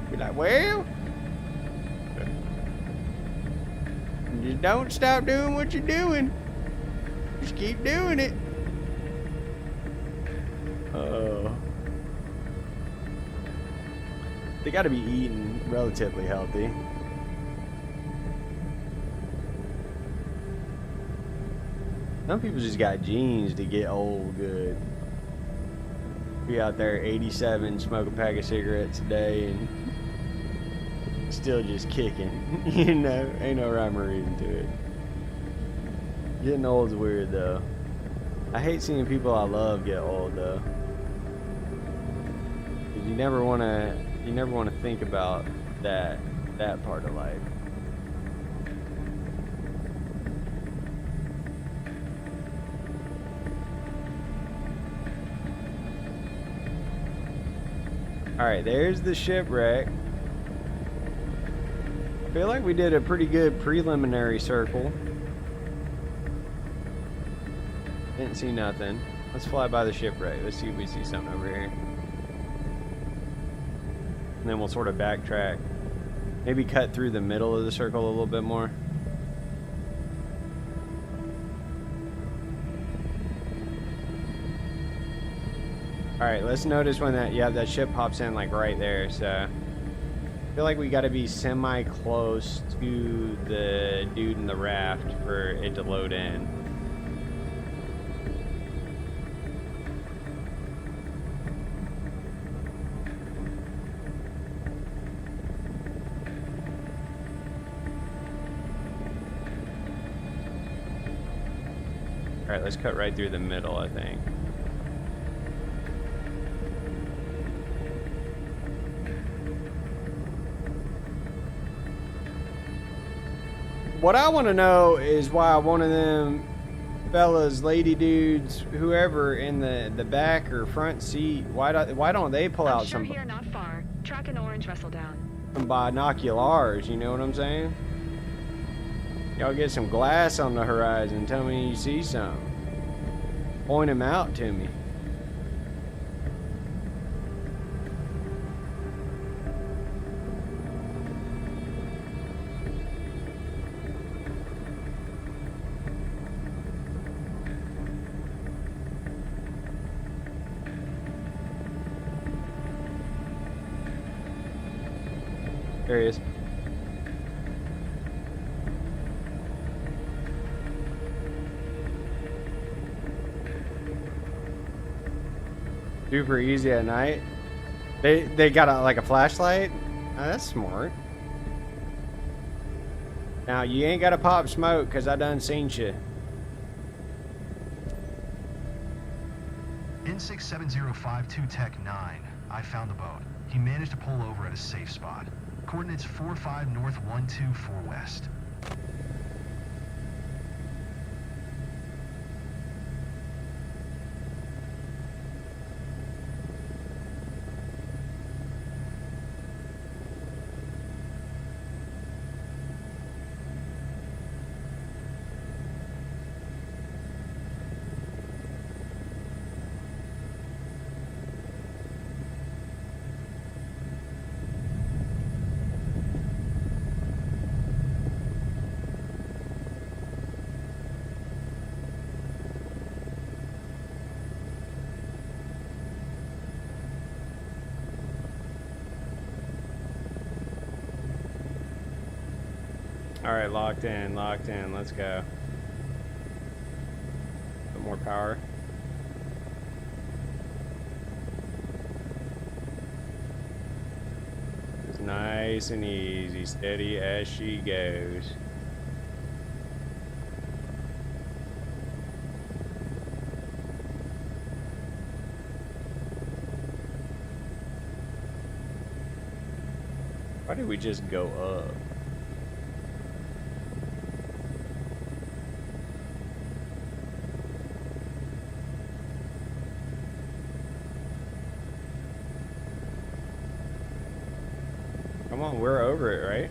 Be like, well, just don't stop doing what you're doing. Just keep doing it. Oh. They got to be eating relatively healthy. Some people just got genes to get old good. Be out there 87, smoke a pack of cigarettes a day, and still just kicking. You know, ain't no rhyme or reason to it. Getting old's weird though. I hate seeing people I love get old though. 'Cause you never wanna think about that part of life. Alright, there's the shipwreck. I feel like we did a pretty good preliminary circle. Didn't see nothing. Let's fly by the shipwreck. Let's see if we see something over here. And then we'll sort of backtrack. Maybe cut through the middle of the circle a little bit more. Alright, let's notice when that ship pops in like right there, so I feel like we gotta be semi-close to the dude in the raft for it to load in. Alright, let's cut right through the middle, I think. What I want to know is why one of them fellas, lady dudes, whoever in the back or front seat, why don't they pull out some here, not far. Track an orange vessel down. Some binoculars, you know what I'm saying? Y'all get some glass on the horizon. Tell me you see something. Point them out to me. There he is. Super easy at night. They got like a flashlight. Oh, that's smart. Now you ain't gotta pop smoke because I done seen you. N67052 Tech 9. I found the boat. He managed to pull over at a safe spot. Coordinates 45 north 124 west. Alright, locked in, let's go. Bit more power. It's nice and easy, steady as she goes. Why did we just go up? Come on, we're over it, right?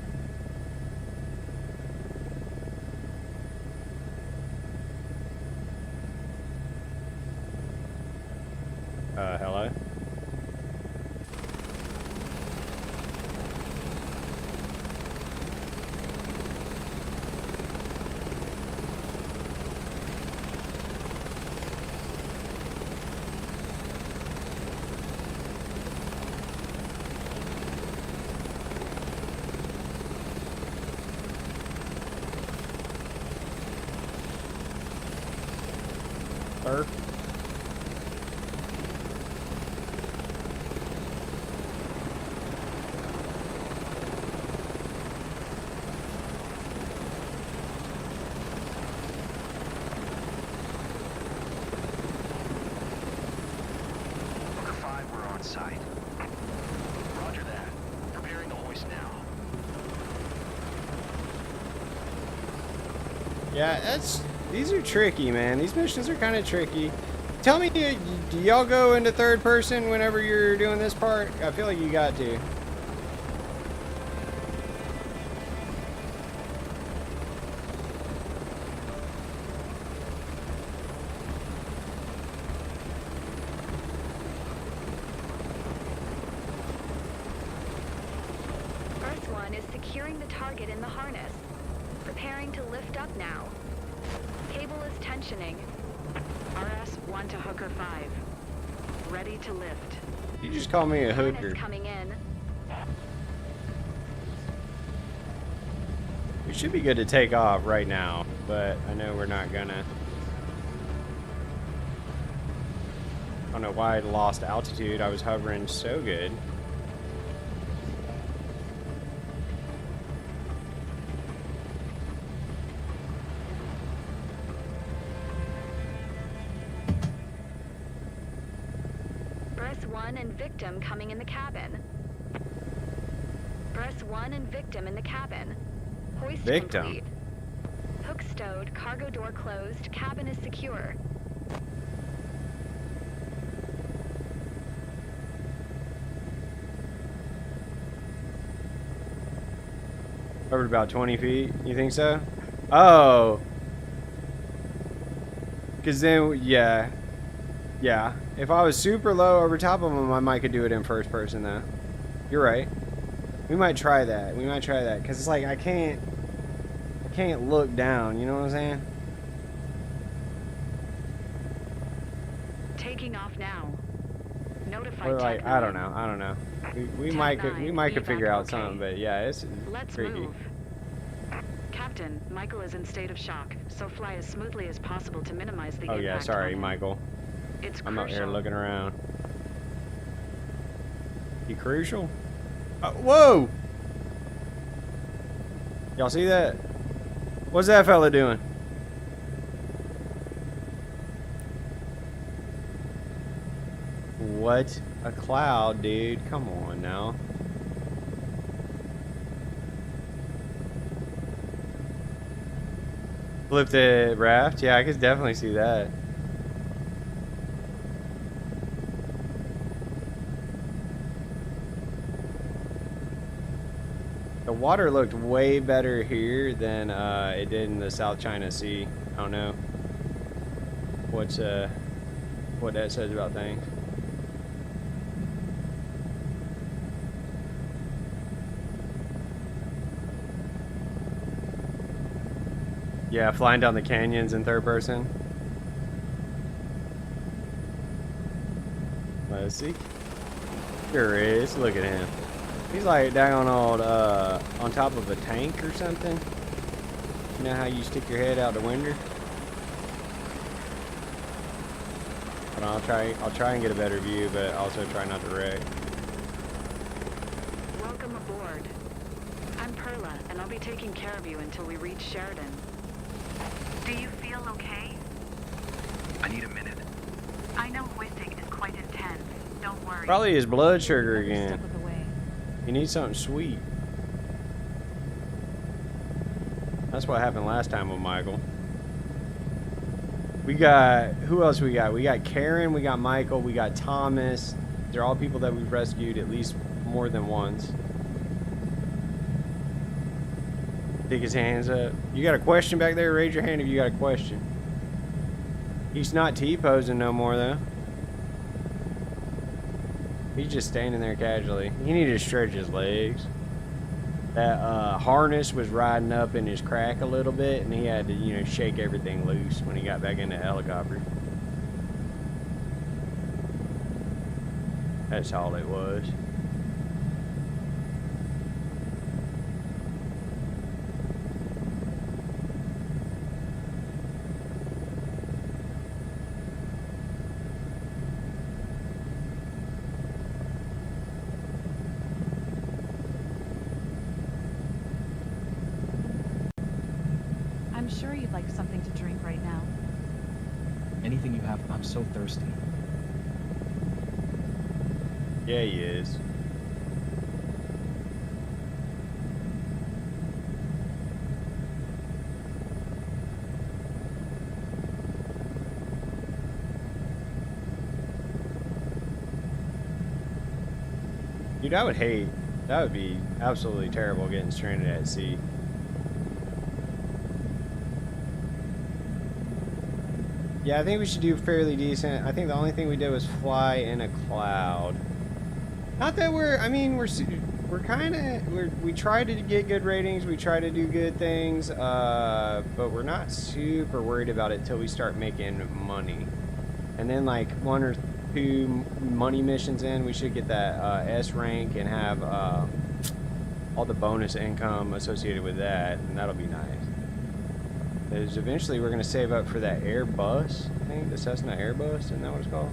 Sir. Hooker 5, we're on site. Roger that. Preparing to hoist now. Yeah, these are tricky, man. These missions are kind of tricky. Tell me, do y'all go into third person whenever you're doing this part? I feel like you got to. Earth 1 is securing the target in the harness. Preparing to lift up now. Cable is tensioning. RS-1 to Hooker 5. Ready to lift. You just call me a Harness hooker. coming in. We should be good to take off right now, but I know we're not gonna. I don't know why I lost altitude. I was hovering so good. Breath 1 and victim coming in the cabin. Breath 1 and victim in the cabin. Hoist Victim? complete. Hook stowed, cargo door closed, cabin is secure. Over about 20 feet. You think so? Oh. Because then, yeah. Yeah. If I was super low over top of them, I might could do it in first person, though. You're right. We might try that. We might try that. Because it's like, I can't look down. You know what I'm saying? Taking off now. Notify Or like, Tech I don't 9. know. I don't know. We Tech might could 9, figure evac out okay. something, but yeah, it's Let's tricky. move. Captain, Michael is in state of shock, so fly as smoothly as possible to minimize the Oh impact. yeah, sorry, moment. Michael. It's I'm out here crucial. looking around. You crucial? Whoa! Y'all see that? What's that fella doing? What a cloud, dude. Come on now. Flip the raft? Yeah, I could definitely see that. The water looked way better here than it did in the South China Sea. I don't know what that says about things. Yeah, flying down the canyons in third person. Let's see. Sure is. Look at him. He's like down on top of a tank or something. You know how you stick your head out the window? But I'll try and get a better view, but also try not to wreck. Welcome aboard. I'm Perla, and I'll be taking care of you until we reach Sheridan. Do you feel okay? I need a minute. I know hoisting is quite intense. Don't worry. Probably his blood sugar again. Step of the way. You need something sweet. That's what happened last time with Michael. We got, who else we got? We got Karen, we got Michael, we got Thomas. They're all people that we've rescued at least more than once. Stick his hands up. You got a question back there? Raise your hand if you got a question. He's not T-posing no more though. He's just standing there casually. He needed to stretch his legs. That harness was riding up in his crack a little bit, and he had to, you know, shake everything loose when he got back in the helicopter. That's all it was. I'm sure you'd like something to drink right now. Anything you have, I'm so thirsty. Yeah, he is. Dude, I would hate. That would be absolutely terrible getting stranded at sea. Yeah, I think we should do fairly decent. I think the only thing we did was fly in a cloud. Not that we're, I mean, we're kind of, we try to get good ratings, we try to do good things, but we're not super worried about it till we start making money. And then like 1 or 2 money missions in, we should get that S rank and have all the bonus income associated with that, and that'll be nice. Because eventually we're going to save up for that Airbus, I think, the Cessna Airbus, isn't that what it's called?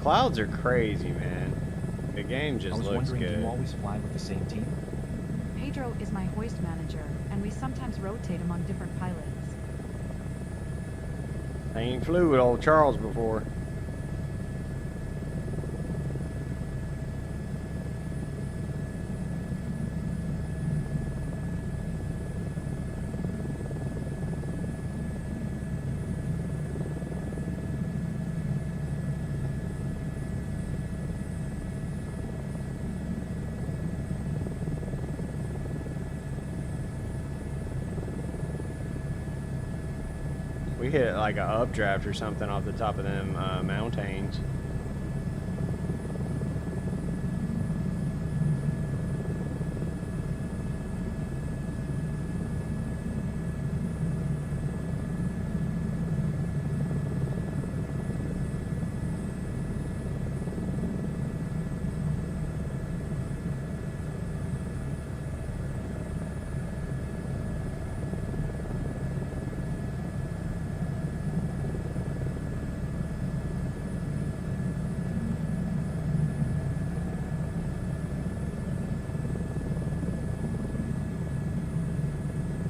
Clouds are crazy, man. The game just looks good. I was wondering, do you always fly with the same team? Pedro is my hoist manager, and we sometimes rotate among different pilots. I ain't flew with old Charles before. We hit like a updraft or something off the top of them mountains.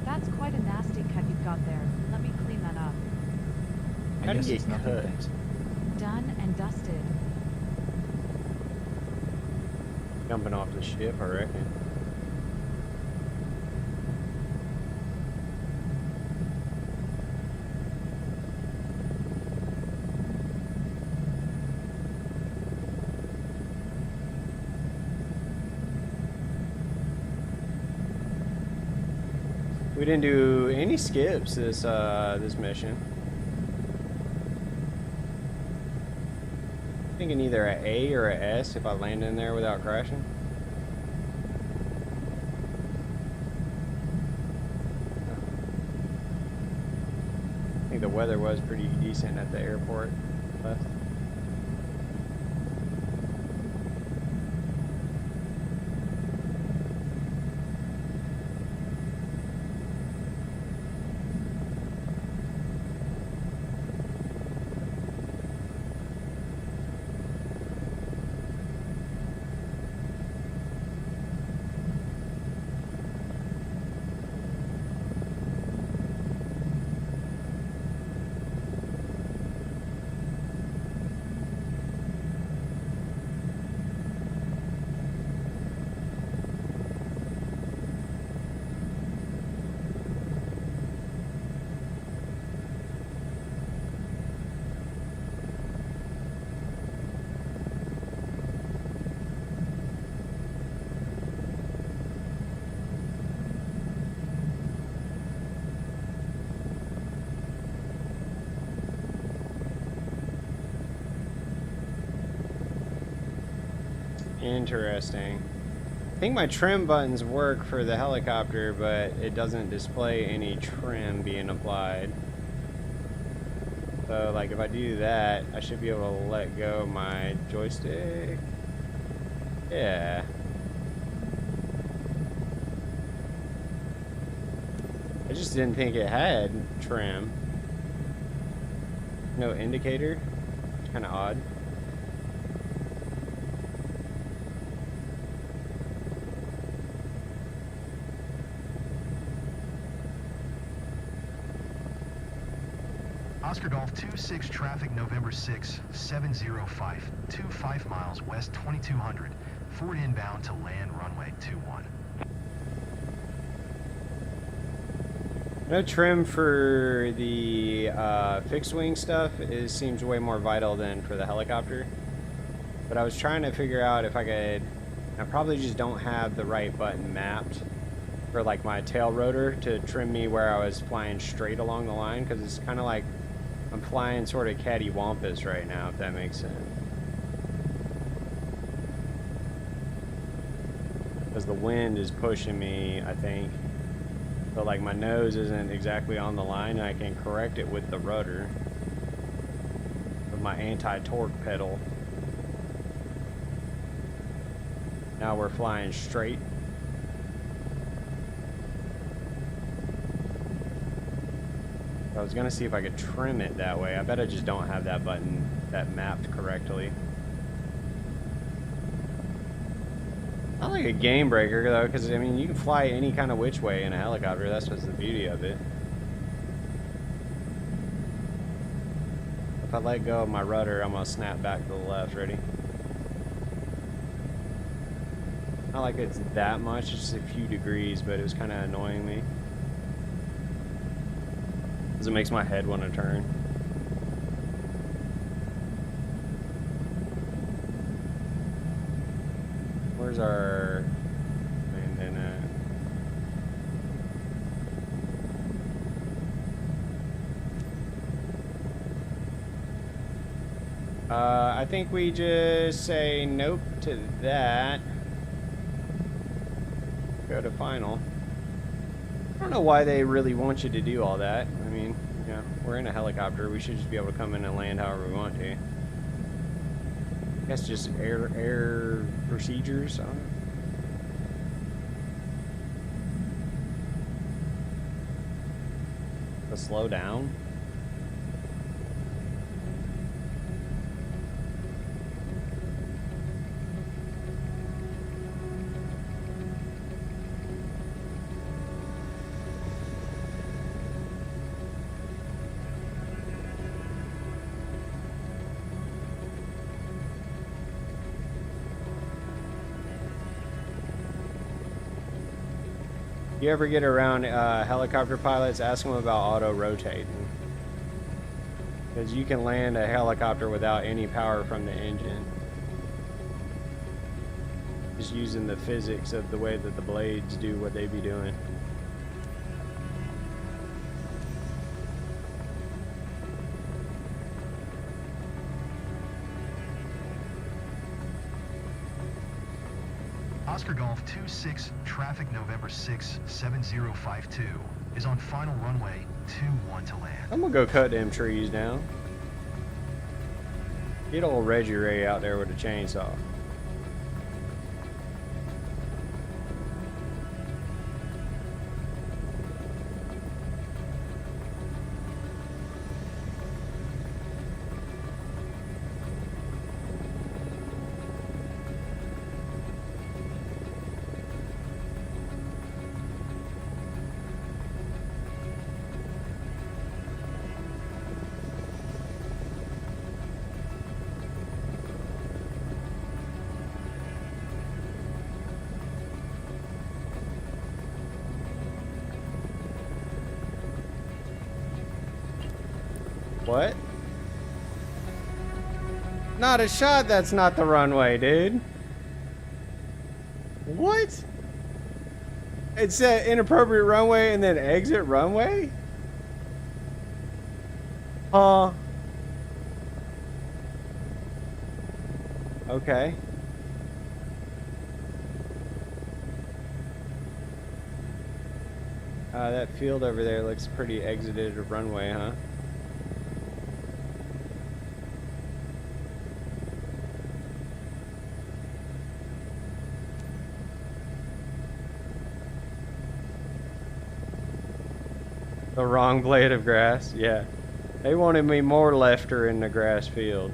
That's quite a nasty cut you've got there. Let me clean that up. I guess it's nothing, thanks. Done and dusted. Jumping off the ship, I reckon. We didn't do any skips this this mission. I'm thinking either an A or an S if I land in there without crashing. I think the weather was pretty decent at the airport left. Interesting. I think my trim buttons work for the helicopter, but it doesn't display any trim being applied. So, like, if I do that, I should be able to let go of my joystick. Yeah. I just didn't think it had trim. No indicator. It's kind of odd. Oscar Golf 26 traffic November 6, 705, 25 miles west 2200, Ford inbound to land runway 21. No trim for the fixed wing stuff seems way more vital than for the helicopter. But I was trying to figure out if I could. I probably just don't have the right button mapped for like my tail rotor to trim me where I was flying straight along the line, because it's kind of like I'm flying sort of cattywampus right now, if that makes sense. Because the wind is pushing me, I think. So like my nose isn't exactly on the line, and I can correct it with the rudder. With my anti-torque pedal. Now we're flying straight. I was gonna see if I could trim it that way. I bet I just don't have that button that mapped correctly. Not like a game breaker though, because I mean you can fly any kind of which way in a helicopter. That's what's the beauty of it. If I let go of my rudder, I'm gonna snap back to the left. Ready? Not like it's that much, it's just a few degrees, but it was kind of annoying me. Because it makes my head want to turn. Where's our landing at? I think we just say nope to that. Go to final. I don't know why they really want you to do all that. I mean, you know, we're in a helicopter. We should just be able to come in and land however we want to. I guess just air procedures. I don't know. To slow down. You ever get around helicopter pilots, ask them about auto rotating. Because you can land a helicopter without any power from the engine. Just using the physics of the way that the blades do what they be doing. Oscar Golf 26 traffic November 6, 7052 is on final runway 21 to land. I'm gonna go cut them trees down. Get old Reggie Ray out there with a chainsaw. What? Not a shot, that's not the runway, dude. What? It said inappropriate runway and then exit runway? Okay. That field over there looks pretty exited a runway, huh? The wrong blade of grass, yeah. They wanted me more lefter in the grass field.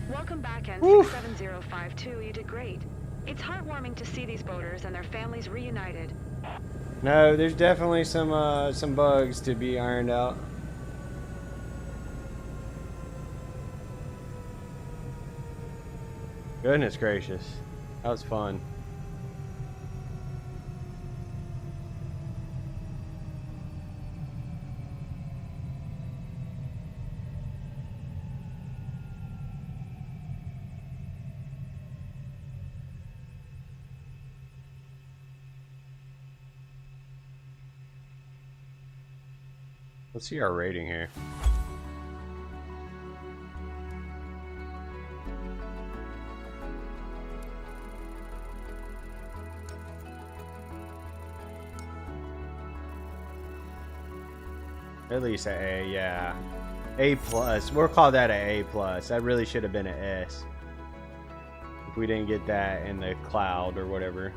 Welcome back, Oof. N67052. You did great. It's heartwarming to see these boaters and their families reunited. No, there's definitely some bugs to be ironed out. Goodness gracious. That was fun. Let's see our rating here. At least an A, yeah. A plus. We'll call that an A plus. That really should have been an S. If we didn't get that in the cloud or whatever.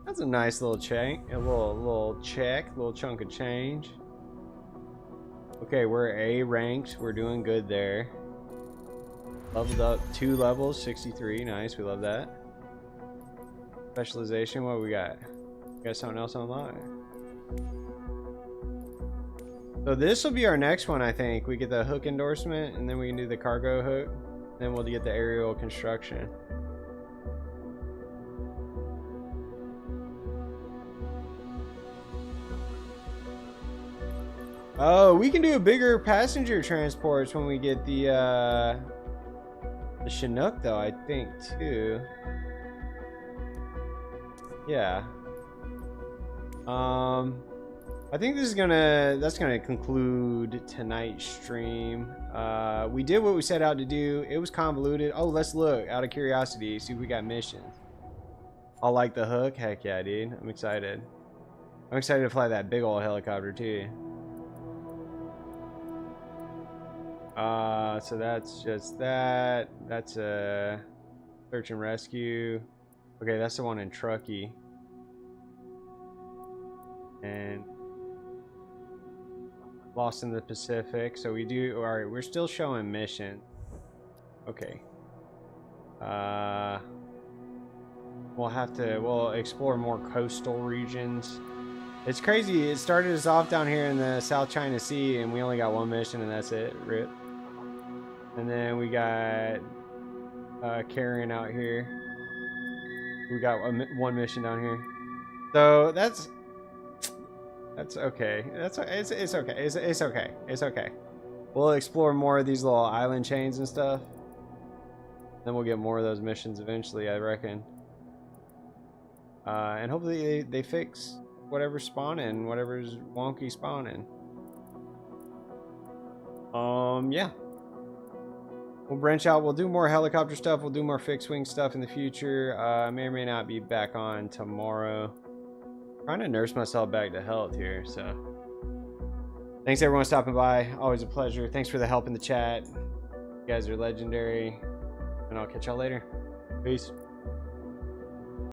That's a nice little check, a little chunk of change. Okay, we're A ranked. We're doing good there. Leveled up 2 levels, 63. Nice, we love that. Specialization, what we got? We got something else unlocked. So this will be our next one, I think. We get the hook endorsement, and then we can do the cargo hook. Then we'll get the aerial construction. Oh, we can do bigger passenger transports when we get the Chinook, though, I think, too. Yeah. I think this is that's gonna conclude tonight's stream. We did what we set out to do. It was convoluted. Oh, let's look out of curiosity, see if we got missions. I like the hook. Heck yeah, dude. I'm excited. I'm excited to fly that big old helicopter too. So that's just that. That's a search and rescue. Okay, that's the one in Truckee. And Lost in the Pacific. So we do, all right, we're still showing mission. Okay. We'll explore more coastal regions. It's crazy. It started us off down here in the South China Sea, and we only got one mission, and that's it. Rip. And then we got carrying out here. We got one mission down here. So that's okay. It's okay. It's okay. It's okay. We'll explore more of these little island chains and stuff. Then we'll get more of those missions eventually, I reckon. And hopefully they fix whatever's spawning, whatever's wonky spawning. Yeah. We'll branch out. We'll do more helicopter stuff. We'll do more fixed wing stuff in the future. May or may not be back on tomorrow. Trying to nurse myself back to health here, so. Thanks everyone stopping by. Always a pleasure. Thanks for the help in the chat. You guys are legendary. And I'll catch y'all later. Peace.